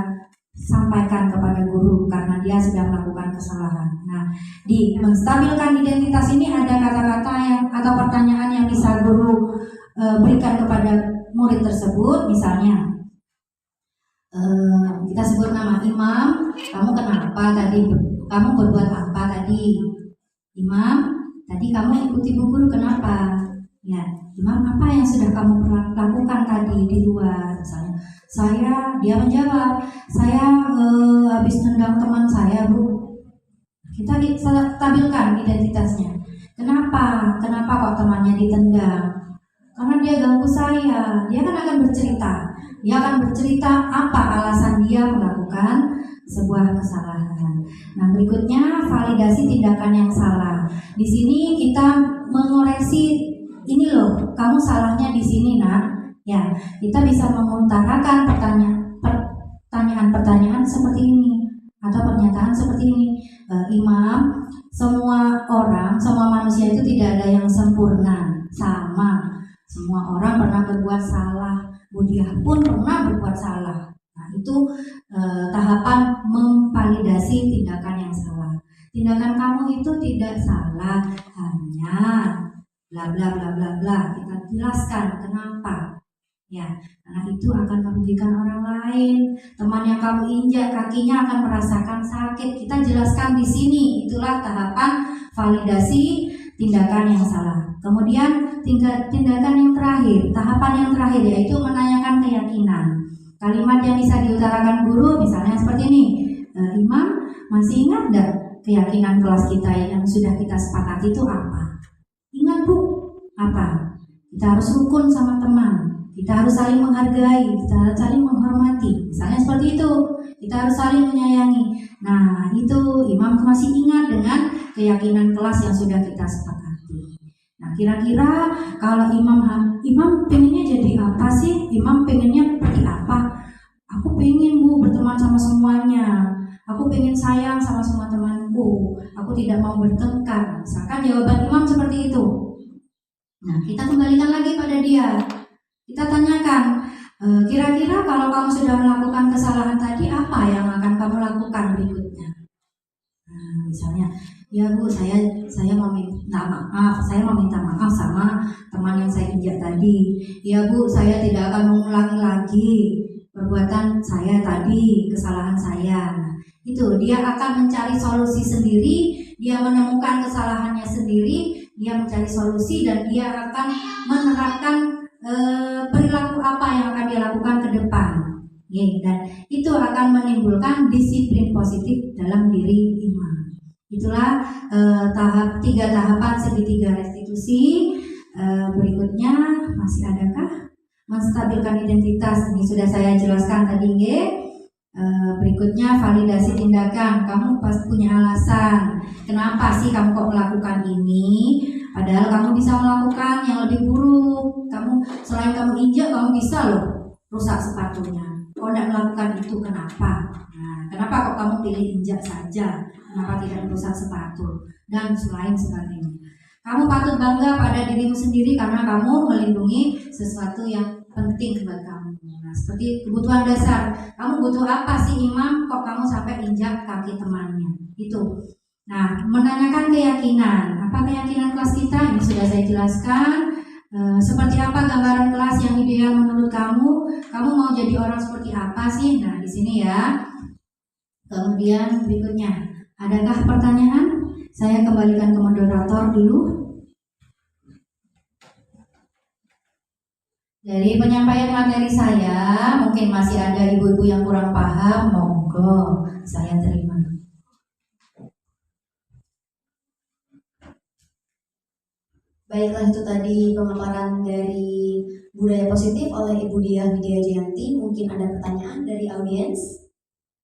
sampaikan kepada guru karena dia sedang melakukan kesalahan. Nah, di menstabilkan identitas ini ada kata-kata yang atau pertanyaan yang bisa guru berikan kepada murid tersebut. Misalnya, kita sebut nama Imam. Kamu kenapa tadi? Kamu berbuat apa tadi? Imam, tadi kamu ikuti bu guru kenapa? Ya, Imam, apa yang sudah kamu lakukan tadi di luar? Misalnya, dia menjawab, saya habis nendang teman saya, bu. Kita stabilkan identitasnya. Kenapa kok temannya ditendang? Karena dia ganggu saya. Dia kan akan bercerita. Dia akan bercerita apa alasan dia melakukan sebuah kesalahan. Nah, berikutnya validasi tindakan yang salah. Di sini kita mengoreksi, ini loh, kamu salahnya di sini, nak. Ya, kita bisa mengutarakan pertanyaan-pertanyaan seperti ini atau pernyataan seperti ini. Imam, semua orang, semua manusia itu tidak ada yang sempurna, sama. Semua orang pernah berbuat salah. Budiah pun pernah berbuat salah. Nah, itu tahapan memvalidasi tindakan yang salah. Tindakan kamu itu tidak salah, hanya bla bla bla bla bla. Kita jelaskan kenapa. Ya, karena itu akan merugikan orang lain. Teman yang kamu injak kakinya akan merasakan sakit. Kita jelaskan di sini. Itulah tahapan validasi tindakan yang salah. Kemudian tindakan yang terakhir, tahapan yang terakhir yaitu menanyakan keyakinan. Kalimat yang bisa diutarakan guru misalnya seperti ini. Imam, masih ingat enggak keyakinan kelas kita yang sudah kita sepakati itu apa? Ingat bu, apa? Kita harus rukun sama teman. Kita harus saling menghargai, kita harus saling menghormati. Misalnya seperti itu, kita harus saling menyayangi. Nah, itu Imam masih ingat dengan keyakinan kelas yang sudah kita sepakati. Nah, kira-kira kalau Imam pengennya jadi apa sih? Imam pengennya seperti apa? Aku pengen bu berteman sama semuanya. Aku pengen sayang sama semua temanku. Aku tidak mau bertengkar. Misalkan jawaban Imam seperti itu. Nah, kita kembalikan lagi pada dia. Kita tanyakan, kira-kira kalau kamu sudah melakukan kesalahan tadi, apa yang akan kamu lakukan berikutnya? Nah, misalnya, ya bu, saya mau minta maaf, sama teman yang saya injak tadi. Ya bu, saya tidak akan mengulangi lagi perbuatan saya tadi, kesalahan saya. Nah, itu dia akan mencari solusi sendiri, dia menemukan kesalahannya sendiri, dia mencari solusi dan dia akan menerapkan perilaku apa yang akan dia lakukan ke depan. Dan itu akan menimbulkan disiplin positif dalam diri imam. Itulah tiga tahapan segitiga restitusi. Berikutnya masih adakah? Menstabilkan identitas, ini sudah saya jelaskan tadi. Berikutnya validasi tindakan. Kamu pasti punya alasan kenapa sih kamu kok melakukan ini, padahal kamu bisa melakukan yang lebih buruk. Selain kamu injak, kamu bisa loh rusak sepatunya. Kau tidak melakukan itu kenapa? Kenapa kok kamu pilih injak saja? Kenapa tidak merusak sepatu? Dan selain sebagainya. Kamu patut bangga pada dirimu sendiri karena kamu melindungi sesuatu yang penting buat kamu. Seperti kebutuhan dasar. Kamu butuh apa sih imam? Kok kamu sampai injak kaki temannya? Itu. Menanyakan keyakinan. Apa keyakinan kelas kita? Ini sudah saya jelaskan. Seperti apa gambaran kelas yang ideal menurut kamu? Kamu mau jadi orang seperti apa sih? Di sini ya. Kemudian berikutnya, adakah pertanyaan? Saya kembalikan ke moderator dulu. Dari penyampaian materi saya, mungkin masih ada ibu-ibu yang kurang paham, monggo saya terima. Baiklah, itu tadi pemaparan dari budaya positif oleh Ibu Diah Widya Jayanti. Mungkin ada pertanyaan dari audiens?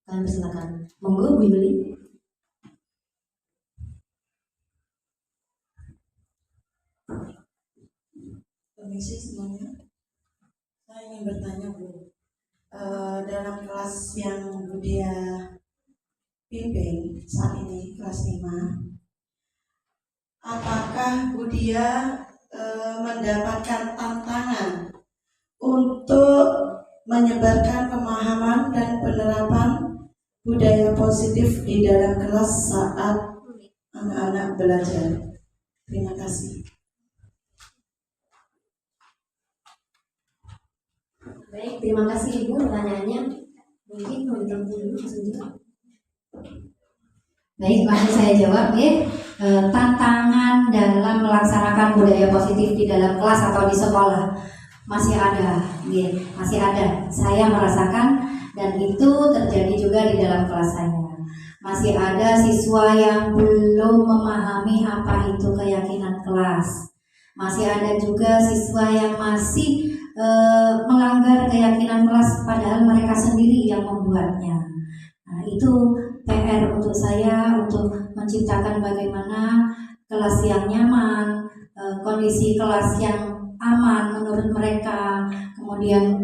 Kalian persilakan. Monggo Bu Yuli. Permisi semuanya. Saya ingin bertanya Bu, dalam kelas yang Bu Dia pimpin saat ini, kelas 5, apakah Bu Dia mendapatkan tantangan untuk menyebarkan pemahaman dan penerapan budaya positif di dalam kelas saat anak-anak belajar? Terima kasih. Baik, terima kasih Ibu pertanyaannya. Mungkin mau ditampung dulu langsung jawab. Baik, langsung saya jawab ya. Tantangan dalam melaksanakan budaya positif di dalam kelas atau di sekolah masih ada, masih ada. Saya merasakan dan itu terjadi juga di dalam kelas saya. Masih ada siswa yang belum memahami apa itu keyakinan kelas. Masih ada juga siswa yang masih melanggar keyakinan kelas padahal mereka sendiri yang membuatnya. Itu PR untuk saya untuk menciptakan bagaimana kelas yang nyaman, kondisi kelas yang aman menurut mereka, kemudian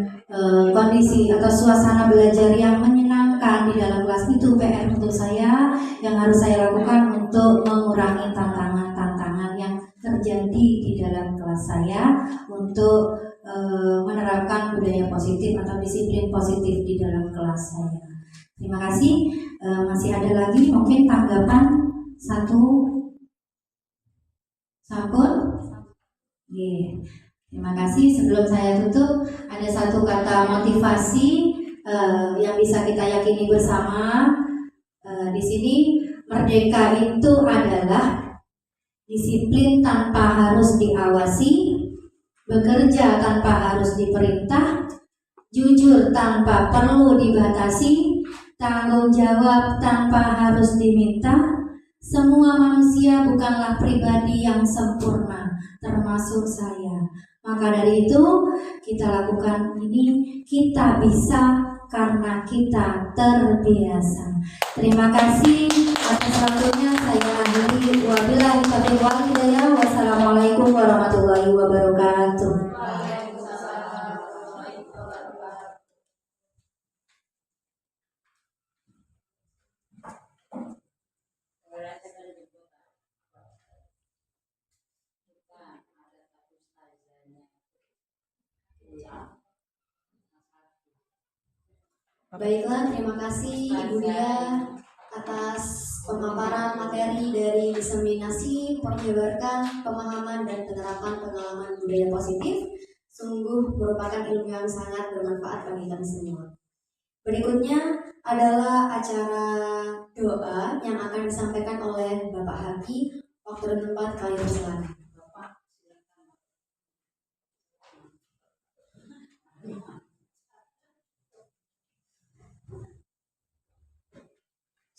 kondisi atau suasana belajar yang menyenangkan di dalam kelas. Itu PR untuk saya yang harus saya lakukan untuk mengurangi tantangan-tantangan yang terjadi di dalam kelas saya untuk menerapkan budaya positif atau disiplin positif di dalam kelas saya. Terima kasih. Masih ada lagi mungkin tanggapan satu sampun? Terima kasih. Sebelum saya tutup, ada satu kata motivasi yang bisa kita yakini bersama. Di sini merdeka itu adalah disiplin tanpa harus diawasi, bekerja tanpa harus diperintah, jujur tanpa perlu dibatasi, tanggung jawab tanpa harus diminta. Semua manusia bukanlah pribadi yang sempurna, termasuk saya. Maka dari itu kita lakukan ini, kita bisa karena kita terbiasa. Terima kasih atas waktunya. Saya akhiri. Wabillahi taufiq wal hidayah. Wassalamualaikum warahmatullahi wabarakatuh. Baiklah, terima kasih Ibu Dia atas pemaparan materi dari diseminasi, penyebarkan pemahaman dan penerapan pengalaman budaya positif. Sungguh merupakan ilmu yang sangat bermanfaat bagi kami semua. Berikutnya adalah acara doa yang akan disampaikan oleh Bapak Haki waktu dan tempat kalian bersilakan.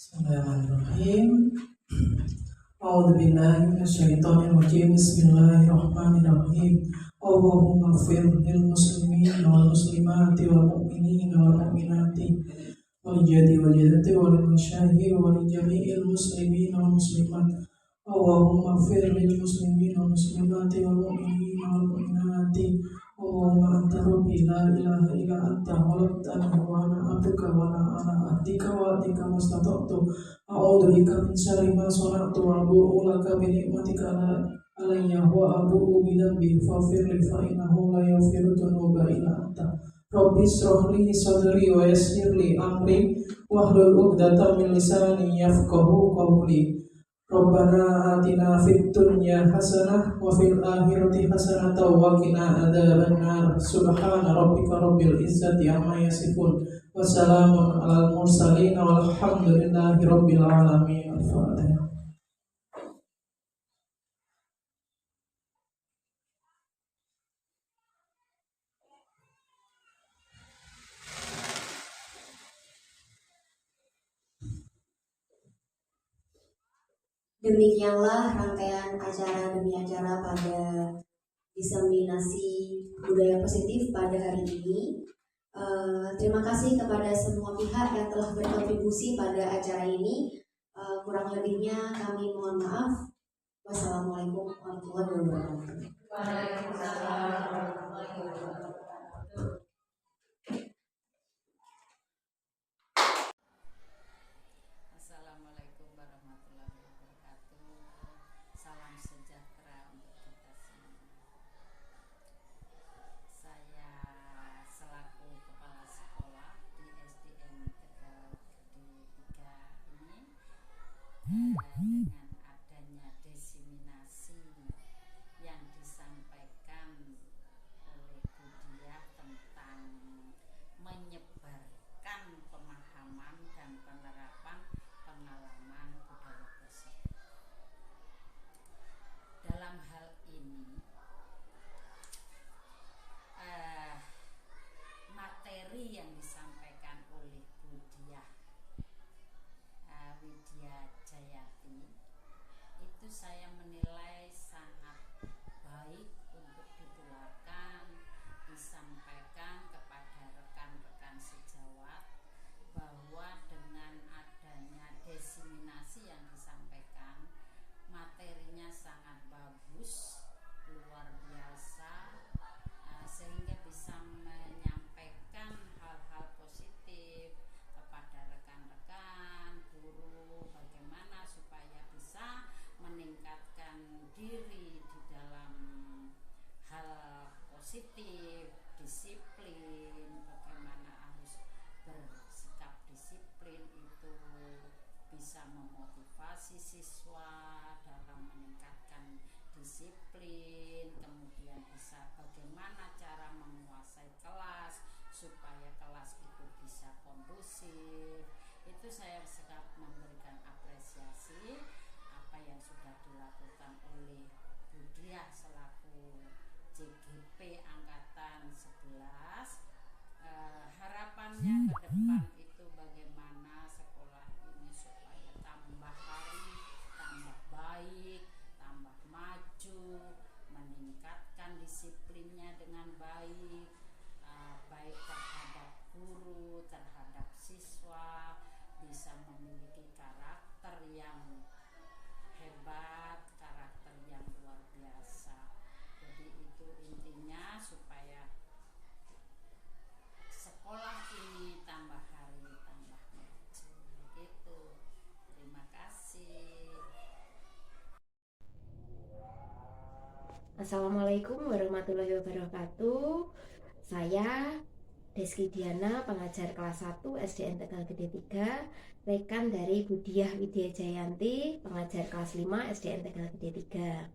Bismillahirrahmanirrahim. A'udzubillahi minasyaitonirrajim. Bismillahirrahmanirrahim. Allahumma ighfir lil muslimin wal muslimati wal mu'minin wal mu'minati wal jadi wal jadati wal masyayikh wal jami'il muslimin wal muslimat. Allahumma ighfir lil muslimin wal muslimati wal mu'minin wal mu'minati. Allahumma anta rabbi la ilaha illa anta khalaqtani wa ana abduka wa ana ala ahdika wa ahdika mastata'tu. A'udzu bika min syarri ma sana'tu wa abu'u laka bi ni'matika alayya wa abu'u bi dhanbi faghfir li fa innahu la yaghfiru dzunuba illa anta. Rabbi ishrah li sadri wa yassir li amri wahlul 'uqdatam min lisani yafqahu qawli. Rabbana atina fid dunya hasanah wa fil akhirati hasanah wa qina adzabannar. Subhana rabbika rabbil izzati amma yasifun wa salamun alal mursalin walhamdulillahi rabbil alamin. Al-Fatihah. Demikianlah rangkaian acara demi acara pada diseminasi budaya positif pada hari ini. Terima kasih kepada semua pihak yang telah berkontribusi pada acara ini. Kurang lebihnya kami mohon maaf. Wassalamualaikum warahmatullahi wabarakatuh. Waalaikumsalam warahmatullahi wabarakatuh. Assalamualaikum warahmatullahi wabarakatuh. Salam sejahtera untuk kita semua. Saya selaku kepala sekolah di SDN Tegal Gede 3 ini dengan adanya diseminasi yang disampaikan oleh Bu Diah tentang menyebarkan pemahaman dan penerapan pengalaman budaya positif. Dalam hal ini materi yang disampaikan oleh Bu Diah Widya Jayati itu saya menilai sangat baik untuk ditularkan, disampaikan kepada rekan-rekan sejawat bahwa dengan adanya diseminasi yang disampaikan, materinya sangat bagus, luar biasa, sehingga bisa menyampaikan hal-hal positif kepada rekan-rekan, guru, bagaimana supaya bisa meningkatkan diri di dalam hal positif, disiplin, bagaimana harus bersikap disiplin itu bisa memotivasi siswa dalam meningkatkan disiplin, kemudian bisa bagaimana cara menguasai kelas supaya kelas itu bisa kondusif. Itu saya sangat memberikan apresiasi apa yang sudah dilakukan oleh Bu Diah selaku CGP Angkatan 11. Harapannya ke depan itu bagaimana sekolah ini supaya tambah hari, tambah baik, tambah maju, meningkatkan disiplinnya dengan baik, baik terhadap guru, terhadap siswa, bisa memiliki karakter yang hebat, karakter yang luar biasa. Jadi itu intinya supaya sekolah ini tambah hari tambah maju. Begitu. Terima kasih. Assalamualaikum warahmatullahi wabarakatuh. Saya Deski Diana, pengajar kelas 1 SDN Tegal Gede 3, rekan dari Bu Diah Widya Jayanti, pengajar kelas 5 SDN Tegal Gede 3.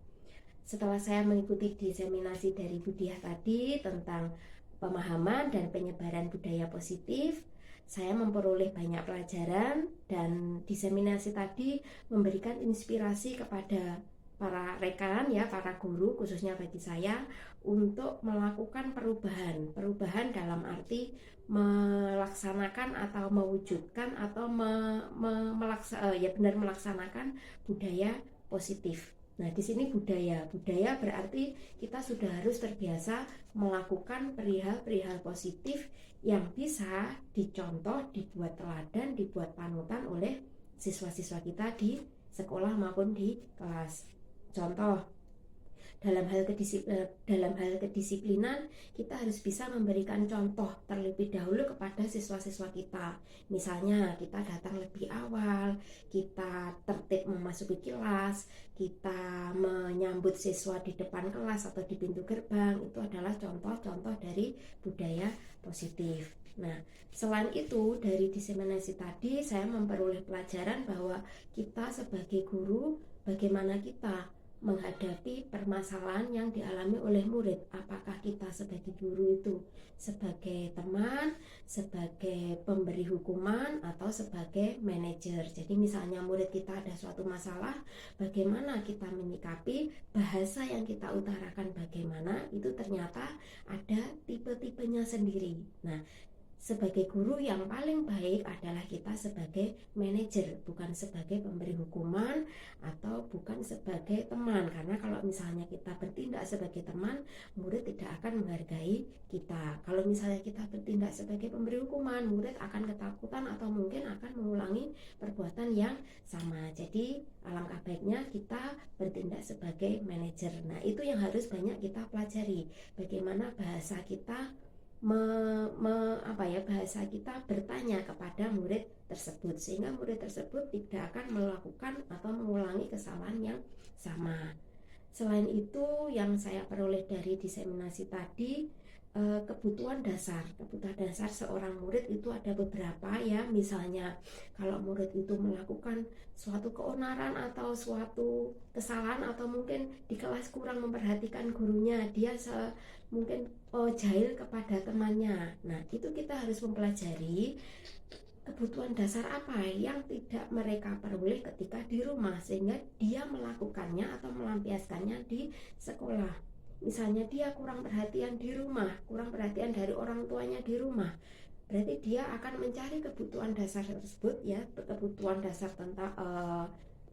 Setelah saya mengikuti diseminasi dari Bu Diah tadi tentang pemahaman dan penyebaran budaya positif, saya memperoleh banyak pelajaran dan diseminasi tadi memberikan inspirasi kepada para rekan ya, para guru khususnya bagi saya untuk melakukan perubahan dalam arti melaksanakan atau mewujudkan atau benar melaksanakan budaya positif. Nah, di sini budaya berarti kita sudah harus terbiasa melakukan perihal positif yang bisa dicontoh, dibuat teladan, dibuat panutan oleh siswa-siswa kita di sekolah maupun di kelas. Contoh, dalam hal kedisiplinan kita harus bisa memberikan contoh terlebih dahulu kepada siswa-siswa kita. Misalnya kita datang lebih awal, kita tertib memasuki kelas, kita menyambut siswa di depan kelas atau di pintu gerbang. Itu adalah contoh-contoh dari budaya positif. Nah, selain itu dari diseminasi tadi saya memperoleh pelajaran bahwa kita sebagai guru bagaimana kita menghadapi permasalahan yang dialami oleh murid. Apakah kita sebagai guru itu sebagai teman, sebagai pemberi hukuman, atau sebagai manajer. Jadi misalnya murid kita ada suatu masalah, bagaimana kita menyikapi, bahasa yang kita utarakan bagaimana, itu ternyata ada tipe-tipenya sendiri. Nah, sebagai guru yang paling baik adalah kita sebagai manajer, bukan sebagai pemberi hukuman atau bukan sebagai teman. Karena kalau misalnya kita bertindak sebagai teman, murid tidak akan menghargai kita. Kalau misalnya kita bertindak sebagai pemberi hukuman, murid akan ketakutan atau mungkin akan mengulangi perbuatan yang sama. Jadi alangkah baiknya kita bertindak sebagai manajer. Nah, itu yang harus banyak kita pelajari. Bagaimana bahasa kita bahasa kita bertanya kepada murid tersebut, sehingga murid tersebut tidak akan melakukan atau mengulangi kesalahan yang sama. Selain itu, yang saya peroleh dari diseminasi tadi, kebutuhan dasar seorang murid itu ada beberapa ya. Misalnya kalau murid itu melakukan suatu keonaran atau suatu kesalahan, atau mungkin di kelas kurang memperhatikan gurunya, dia mungkin jahil kepada temannya. Nah, itu kita harus mempelajari kebutuhan dasar apa yang tidak mereka peroleh ketika di rumah, sehingga dia melakukannya atau melampiaskannya di sekolah. Misalnya dia kurang perhatian di rumah, kurang perhatian dari orang tuanya di rumah, berarti dia akan mencari kebutuhan dasar tersebut ya, kebutuhan dasar tentang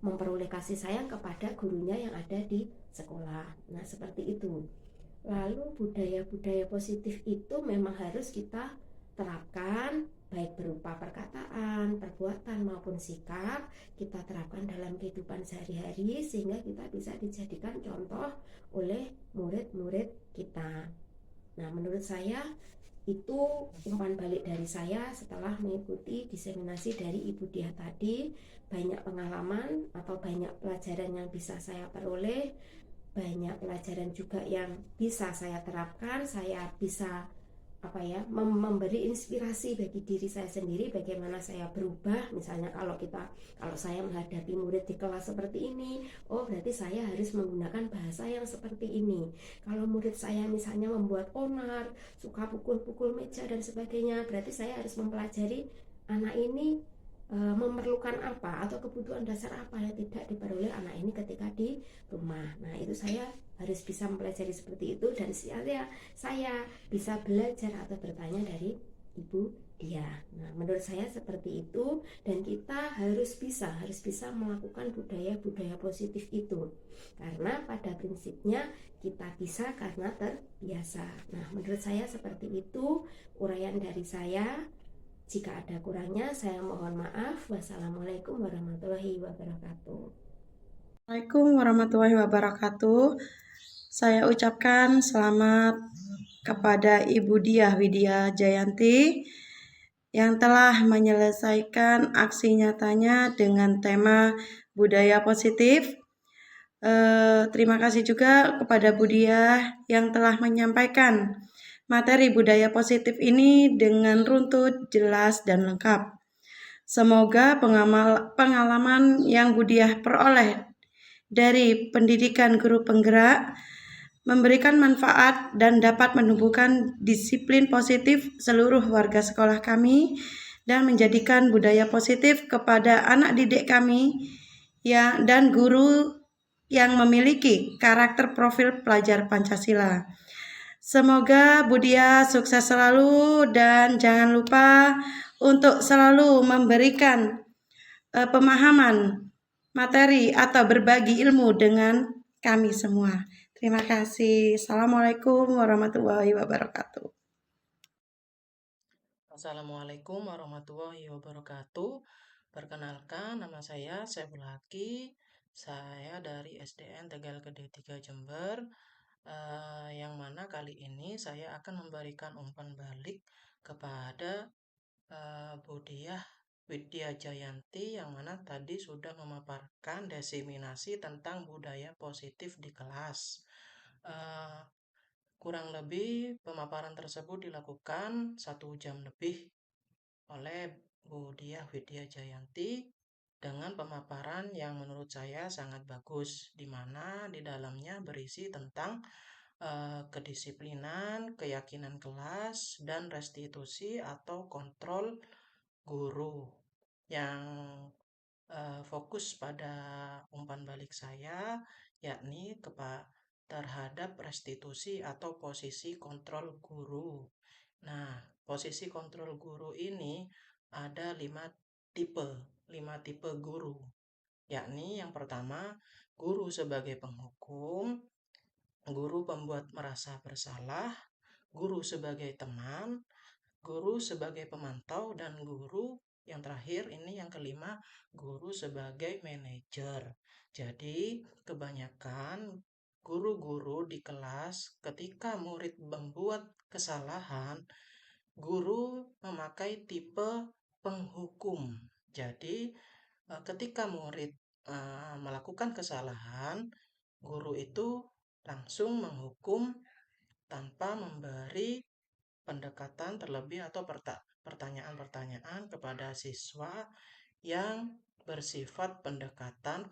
memperoleh kasih sayang kepada gurunya yang ada di sekolah. Nah, seperti itu. Lalu budaya-budaya positif itu memang harus kita terapkan, baik berupa perkataan, perbuatan maupun sikap, kita terapkan dalam kehidupan sehari-hari sehingga kita bisa dijadikan contoh oleh murid-murid kita. Nah, menurut saya itu umpan balik dari saya setelah mengikuti diseminasi dari Ibu Diah tadi. Banyak pengalaman atau banyak pelajaran yang bisa saya peroleh, banyak pelajaran juga yang bisa saya terapkan. Saya bisa memberi inspirasi bagi diri saya sendiri bagaimana saya berubah. Misalnya kalau saya menghadapi murid di kelas seperti ini, berarti saya harus menggunakan bahasa yang seperti ini. Kalau murid saya misalnya membuat onar, suka pukul-pukul meja dan sebagainya, berarti saya harus mempelajari anak ini memerlukan apa atau kebutuhan dasar apa yang tidak diperoleh anak ini ketika di rumah. Nah, itu saya harus bisa mempelajari seperti itu, dan saya bisa belajar atau bertanya dari Ibu Diah. Nah, menurut saya seperti itu, dan kita harus bisa melakukan budaya positif itu, karena pada prinsipnya kita bisa karena terbiasa. Nah, menurut saya seperti itu uraian dari saya. Jika ada kurangnya, saya mohon maaf. Wassalamualaikum warahmatullahi wabarakatuh. Assalamualaikum warahmatullahi wabarakatuh. Saya ucapkan selamat kepada Ibu Diah Widya Jayanti yang telah menyelesaikan aksi nyatanya dengan tema budaya positif. Terima kasih juga kepada Bu Diah yang telah menyampaikan materi budaya positif ini dengan runtut, jelas, dan lengkap. Semoga pengalaman yang Bu Diah peroleh dari pendidikan guru penggerak memberikan manfaat dan dapat menumbuhkan disiplin positif seluruh warga sekolah kami dan menjadikan budaya positif kepada anak didik kami dan guru yang memiliki karakter profil pelajar Pancasila. Semoga Budia sukses selalu dan jangan lupa untuk selalu memberikan pemahaman materi atau berbagi ilmu dengan kami semua. Terima kasih. Assalamualaikum warahmatullahi wabarakatuh. Assalamualaikum warahmatullahi wabarakatuh. Perkenalkan, nama saya Saiful Haki. Saya dari SDN Tegal Gede 3 Jember. Yang mana kali ini saya akan memberikan umpan balik kepada Budiah Widya Jayanti, yang mana tadi sudah memaparkan diseminasi tentang budaya positif di kelas. Kurang lebih pemaparan tersebut dilakukan 1 jam lebih oleh Budiah Widya Jayanti dengan pemaparan yang menurut saya sangat bagus, di mana di dalamnya berisi tentang kedisiplinan, keyakinan kelas, dan restitusi atau kontrol guru. Yang fokus pada umpan balik saya yakni terhadap restitusi atau posisi kontrol guru. Nah, posisi kontrol guru ini ada 5 tipe guru, yakni yang pertama guru sebagai penghukum, guru pembuat merasa bersalah, guru sebagai teman, guru sebagai pemantau, dan guru yang terakhir ini yang kelima, guru sebagai manajer. Jadi kebanyakan guru-guru di kelas ketika murid membuat kesalahan, guru memakai tipe penghukum. Jadi ketika murid melakukan kesalahan, guru itu langsung menghukum tanpa memberi pendekatan terlebih atau pertanyaan-pertanyaan kepada siswa yang bersifat pendekatan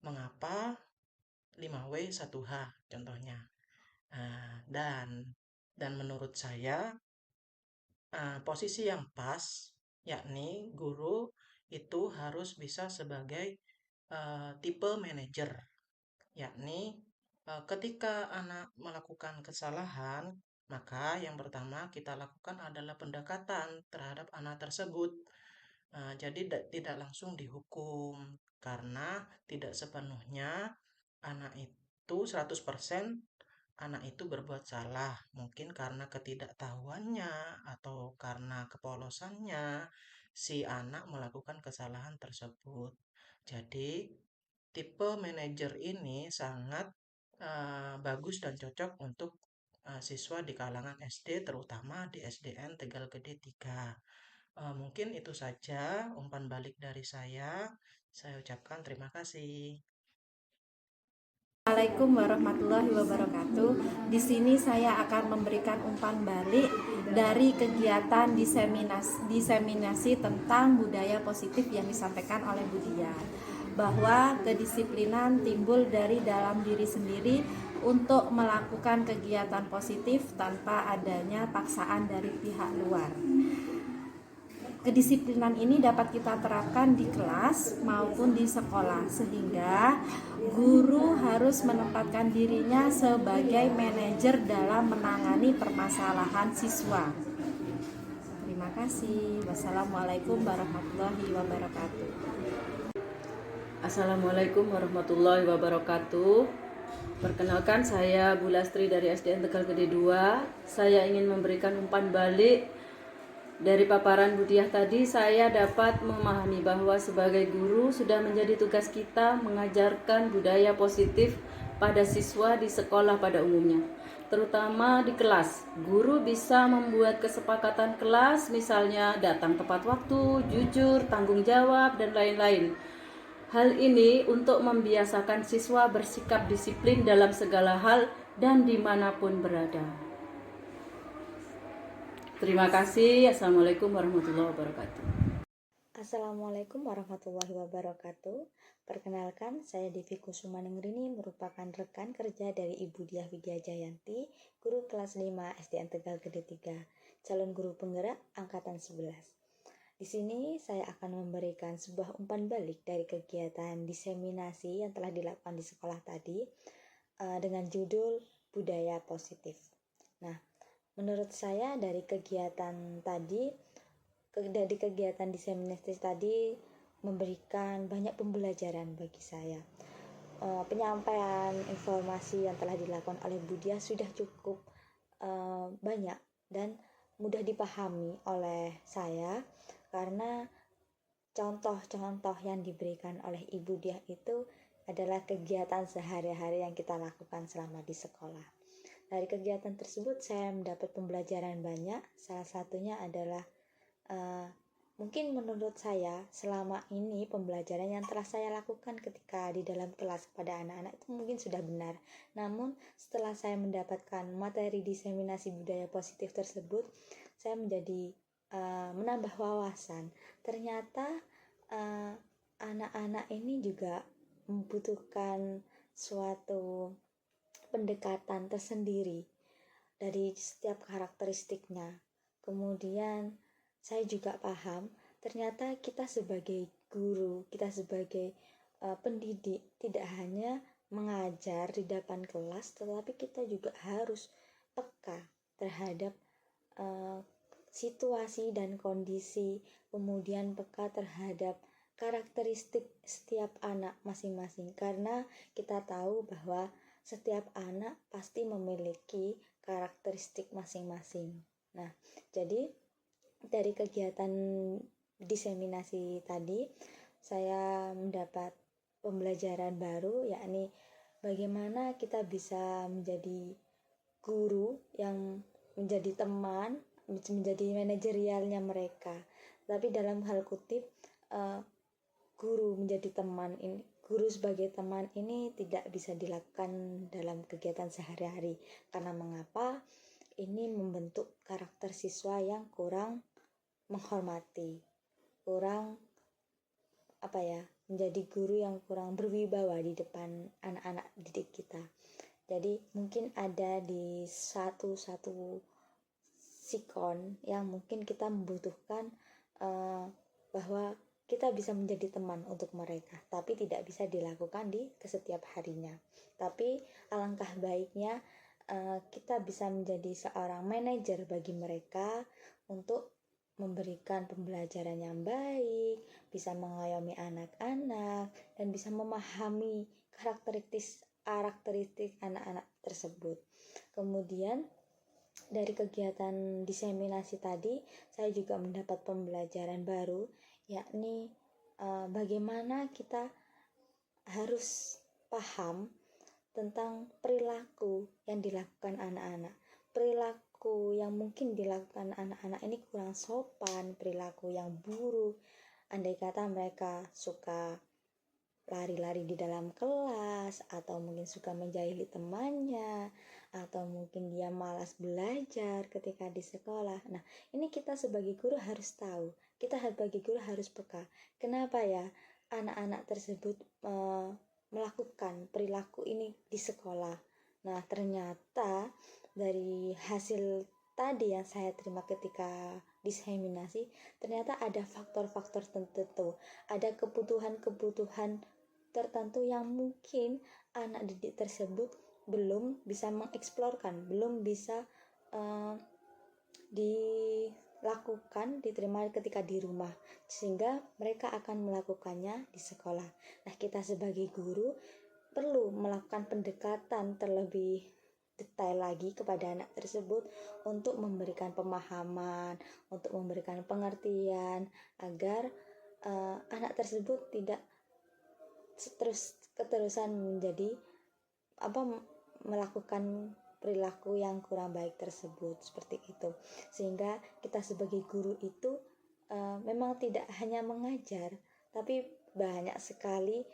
mengapa 5W 1H contohnya. Dan menurut saya posisi yang pas yakni guru itu harus bisa sebagai tipe manajer, yakni ketika anak melakukan kesalahan, maka yang pertama kita lakukan adalah pendekatan terhadap anak tersebut. Jadi tidak langsung dihukum, karena tidak sepenuhnya anak itu 100% anak itu berbuat salah. Mungkin karena ketidaktahuannya atau karena kepolosannya si anak melakukan kesalahan tersebut. Jadi tipe manajer ini sangat bagus dan cocok untuk siswa di kalangan SD, terutama di SDN Tegal Gede 3. Mungkin itu saja umpan balik dari saya. Saya ucapkan terima kasih. Assalamualaikum warahmatullahi wabarakatuh. Di sini saya akan memberikan umpan balik dari kegiatan diseminasi tentang budaya positif yang disampaikan oleh Budia, bahwa kedisiplinan timbul dari dalam diri sendiri untuk melakukan kegiatan positif tanpa adanya paksaan dari pihak luar. Kedisiplinan ini dapat kita terapkan di kelas maupun di sekolah, sehingga guru harus menempatkan dirinya sebagai manajer dalam menangani permasalahan siswa. Terima kasih. Wassalamualaikum warahmatullahi wabarakatuh. Assalamualaikum warahmatullahi wabarakatuh. Perkenalkan, saya Bu Lastri dari SDN Tegal Gede 2. Saya ingin memberikan umpan balik. Dari paparan Budiah tadi, saya dapat memahami bahwa sebagai guru sudah menjadi tugas kita mengajarkan budaya positif pada siswa di sekolah pada umumnya, terutama di kelas. Guru bisa membuat kesepakatan kelas, misalnya datang tepat waktu, jujur, tanggung jawab, dan lain-lain. Hal ini untuk membiasakan siswa bersikap disiplin dalam segala hal dan dimanapun berada. Terima kasih. Assalamualaikum warahmatullahi wabarakatuh. Assalamualaikum warahmatullahi wabarakatuh. Perkenalkan, saya Devi Kusumaningrini, merupakan rekan kerja dari Ibu Diah Widya Jayanti, guru kelas 5 SDN Tegal Gede 3, calon guru penggerak angkatan 11. Di sini saya akan memberikan sebuah umpan balik dari kegiatan diseminasi yang telah dilakukan di sekolah tadi dengan judul budaya positif. Nah, menurut saya dari kegiatan diseminasi tadi memberikan banyak pembelajaran bagi saya. Penyampaian informasi yang telah dilakukan oleh Budia sudah cukup banyak dan mudah dipahami oleh saya, karena contoh-contoh yang diberikan oleh Ibu Diah itu adalah kegiatan sehari-hari yang kita lakukan selama di sekolah. Dari kegiatan tersebut saya mendapat pembelajaran banyak. Salah satunya adalah mungkin menurut saya selama ini pembelajaran yang telah saya lakukan ketika di dalam kelas kepada anak-anak itu mungkin sudah benar. Namun setelah saya mendapatkan materi diseminasi budaya positif tersebut, saya menjadi menambah wawasan. Ternyata anak-anak ini juga membutuhkan suatu pendekatan tersendiri dari setiap karakteristiknya. Kemudian saya juga paham ternyata kita sebagai guru, kita sebagai pendidik tidak hanya mengajar di depan kelas, tetapi kita juga harus peka terhadap situasi dan kondisi, kemudian peka terhadap karakteristik setiap anak masing-masing, karena kita tahu bahwa setiap anak pasti memiliki karakteristik masing-masing. Nah, jadi dari kegiatan diseminasi tadi saya mendapat pembelajaran baru, yakni bagaimana kita bisa menjadi guru yang menjadi teman, menjadi manajerialnya mereka. Tapi dalam hal kutip, guru menjadi teman ini, guru sebagai teman ini tidak bisa dilakukan dalam kegiatan sehari-hari. Karena mengapa? Ini membentuk karakter siswa yang kurang menghormati, kurang menjadi guru yang kurang berwibawa di depan anak-anak didik kita. Jadi mungkin ada di satu sikon yang mungkin kita membutuhkan bahwa kita bisa menjadi teman untuk mereka, tapi tidak bisa dilakukan di setiap harinya. Tapi alangkah baiknya kita bisa menjadi seorang manajer bagi mereka untuk memberikan pembelajaran yang baik, bisa mengayomi anak-anak, dan bisa memahami karakteristik anak-anak tersebut. Kemudian dari kegiatan diseminasi tadi, saya juga mendapat pembelajaran baru, yakni bagaimana kita harus paham tentang perilaku yang dilakukan anak-anak. Perilaku yang mungkin dilakukan anak-anak ini kurang sopan, perilaku yang buruk. Andai kata mereka suka lari-lari di dalam kelas, atau mungkin suka menjahili temannya, atau mungkin dia malas belajar ketika di sekolah. Nah, ini kita sebagai guru harus tahu, kita sebagai guru harus peka. Kenapa ya anak-anak tersebut melakukan perilaku ini di sekolah? Nah, ternyata dari hasil tadi yang saya terima ketika diseminasi, ternyata ada faktor-faktor tertentu, ada kebutuhan-kebutuhan tertentu yang mungkin anak didik tersebut belum bisa mengeksplorkan, belum bisa diterima ketika di rumah, sehingga mereka akan melakukannya di sekolah. Nah, kita sebagai guru perlu melakukan pendekatan terlebih detail lagi kepada anak tersebut untuk memberikan pemahaman, untuk memberikan pengertian, agar anak tersebut tidak keterusan menjadi melakukan perilaku yang kurang baik tersebut, seperti itu. Sehingga kita sebagai guru itu memang tidak hanya mengajar, tapi banyak sekali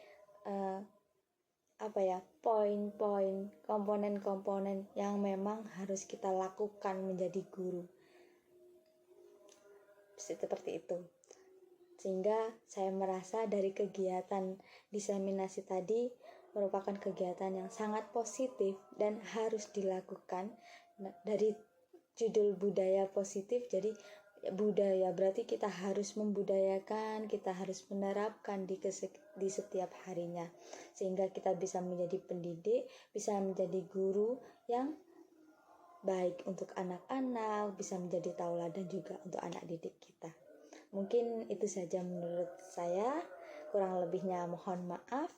poin-poin, komponen-komponen yang memang harus kita lakukan menjadi guru, seperti itu. Sehingga saya merasa dari kegiatan diseminasi tadi merupakan kegiatan yang sangat positif dan harus dilakukan. Dari judul budaya positif, jadi budaya berarti kita harus membudayakan, kita harus menerapkan di setiap harinya, sehingga kita bisa menjadi pendidik, bisa menjadi guru yang baik untuk anak-anak, bisa menjadi tauladan juga untuk anak didik kita. Mungkin itu saja menurut saya, kurang lebihnya mohon maaf,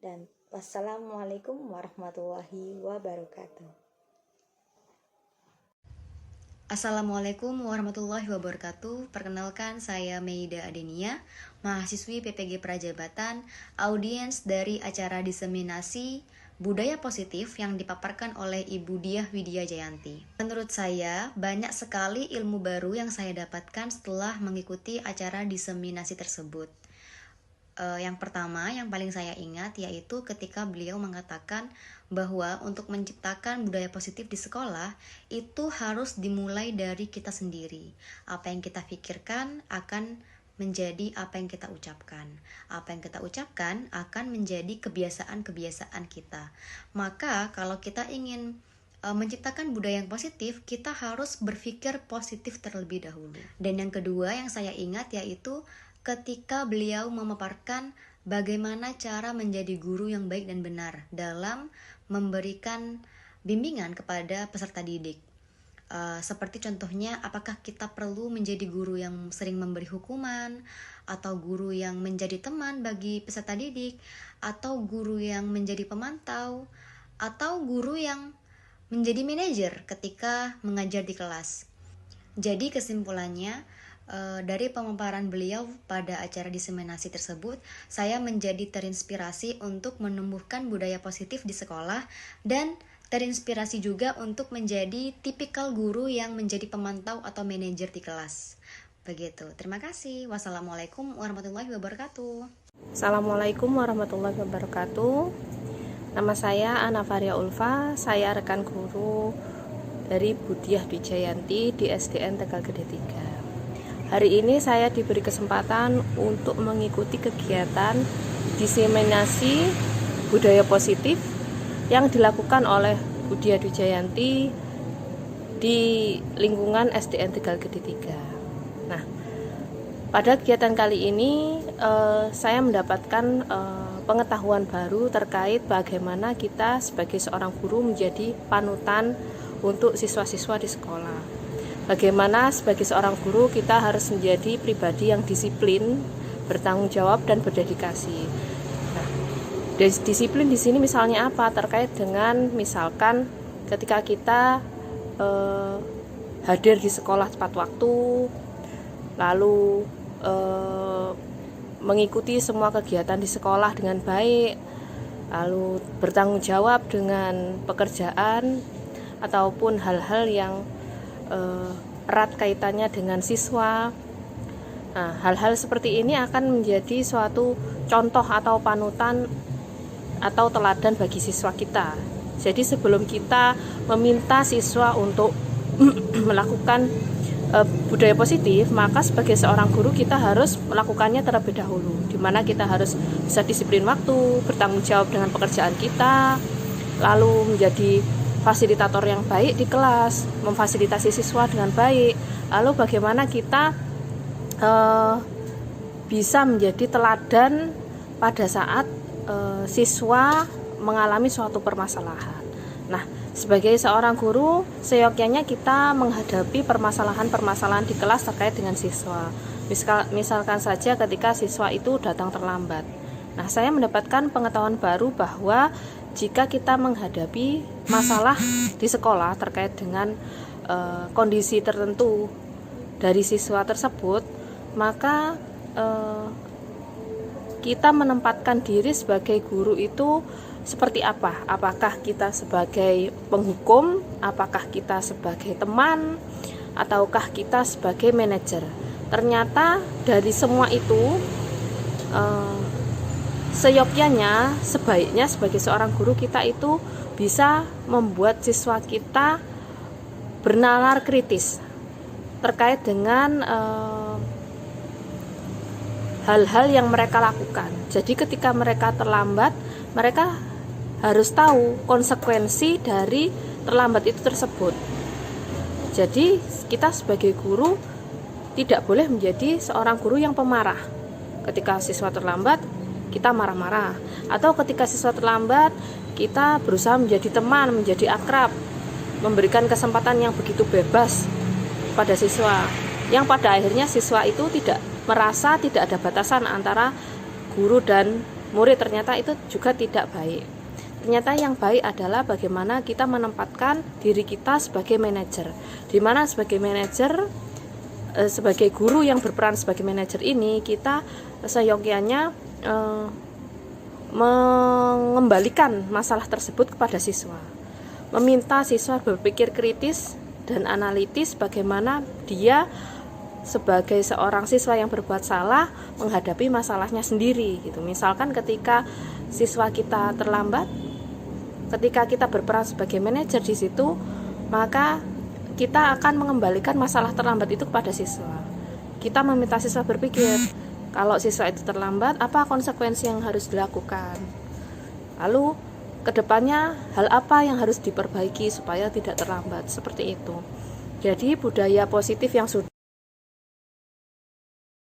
dan wassalamualaikum warahmatullahi wabarakatuh. Assalamualaikum warahmatullahi wabarakatuh. Perkenalkan, saya Meida Adenia, mahasiswi PPG Prajabatan, audiens dari acara diseminasi budaya positif yang dipaparkan oleh Ibu Diah Widya Jayanti. Menurut saya, banyak sekali ilmu baru yang saya dapatkan setelah mengikuti acara diseminasi tersebut. Yang pertama, yang paling saya ingat yaitu ketika beliau mengatakan bahwa untuk menciptakan budaya positif di sekolah itu harus dimulai dari kita sendiri. Apa yang kita pikirkan akan menjadi apa yang kita ucapkan. Apa yang kita ucapkan akan menjadi kebiasaan-kebiasaan kita. Maka kalau kita ingin menciptakan budaya yang positif, kita harus berpikir positif terlebih dahulu. Dan yang kedua yang saya ingat yaitu ketika beliau memaparkan bagaimana cara menjadi guru yang baik dan benar dalam memberikan bimbingan kepada peserta didik. Seperti contohnya, apakah kita perlu menjadi guru yang sering memberi hukuman, atau guru yang menjadi teman bagi peserta didik, atau guru yang menjadi pemantau, atau guru yang menjadi manajer ketika mengajar di kelas. Jadi kesimpulannya, dari pemaparan beliau pada acara diseminasi tersebut, saya menjadi terinspirasi untuk menumbuhkan budaya positif di sekolah dan terinspirasi juga untuk menjadi tipikal guru yang menjadi pemantau atau manajer di kelas. Begitu. Terima kasih. Wassalamualaikum warahmatullahi wabarakatuh. Assalamualaikum warahmatullahi wabarakatuh. Nama saya Ana Faria Ulfa, saya rekan guru dari Bu Diah Widya Jayanti di SDN Tegal Gede 3. Hari ini saya diberi kesempatan untuk mengikuti kegiatan diseminasi budaya positif yang dilakukan oleh Bu Diah Widya Jayanti di lingkungan SDN Tegal Gede 3. Nah, pada kegiatan kali ini saya mendapatkan pengetahuan baru terkait bagaimana kita sebagai seorang guru menjadi panutan untuk siswa-siswa di sekolah. Bagaimana sebagai seorang guru kita harus menjadi pribadi yang disiplin, bertanggung jawab dan berdedikasi. Nah, disiplin di sini misalnya apa? Terkait dengan misalkan ketika kita hadir di sekolah tepat waktu, lalu mengikuti semua kegiatan di sekolah dengan baik, lalu bertanggung jawab dengan pekerjaan ataupun hal-hal yang erat kaitannya dengan siswa. Nah, hal-hal seperti ini akan menjadi suatu contoh atau panutan atau teladan bagi siswa kita. Jadi sebelum kita meminta siswa untuk melakukan budaya positif, maka sebagai seorang guru kita harus melakukannya terlebih dahulu, di mana kita harus bisa disiplin waktu, bertanggung jawab dengan pekerjaan kita, lalu menjadi fasilitator yang baik di kelas, memfasilitasi siswa dengan baik. Lalu bagaimana kita bisa menjadi teladan pada saat siswa mengalami suatu permasalahan. Nah, sebagai seorang guru, seyogyanya kita menghadapi permasalahan-permasalahan di kelas terkait dengan siswa. Misalkan saja ketika siswa itu datang terlambat. Nah, saya mendapatkan pengetahuan baru bahwa jika kita menghadapi masalah di sekolah terkait dengan kondisi tertentu dari siswa tersebut, maka kita menempatkan diri sebagai guru itu seperti apa? Apakah kita sebagai penghukum, apakah kita sebagai teman, ataukah kita sebagai manajer? Ternyata dari semua itu seyogyanya, sebaiknya sebagai seorang guru kita itu bisa membuat siswa kita bernalar kritis terkait dengan hal-hal yang mereka lakukan. Jadi ketika mereka terlambat, mereka harus tahu konsekuensi dari terlambat itu tersebut. Jadi kita sebagai guru tidak boleh menjadi seorang guru yang pemarah. Ketika siswa terlambat, kita marah-marah. Atau ketika siswa terlambat, kita berusaha menjadi teman, menjadi akrab, memberikan kesempatan yang begitu bebas pada siswa, yang pada akhirnya siswa itu tidak merasa tidak ada batasan antara guru dan murid. Ternyata itu juga tidak baik. Ternyata yang baik adalah bagaimana kita menempatkan diri kita sebagai manajer, di mana sebagai manajer, sebagai guru yang berperan sebagai manajer ini, kita seyogianya mengembalikan masalah tersebut kepada siswa, meminta siswa berpikir kritis dan analitis bagaimana dia sebagai seorang siswa yang berbuat salah menghadapi masalahnya sendiri gitu. Misalkan ketika siswa kita terlambat, ketika kita berperan sebagai manajer di situ, maka kita akan mengembalikan masalah terlambat itu kepada siswa. Kita meminta siswa berpikir, kalau siswa itu terlambat, apa konsekuensi yang harus dilakukan? Lalu kedepannya hal apa yang harus diperbaiki supaya tidak terlambat, seperti itu. Jadi budaya positif yang sudah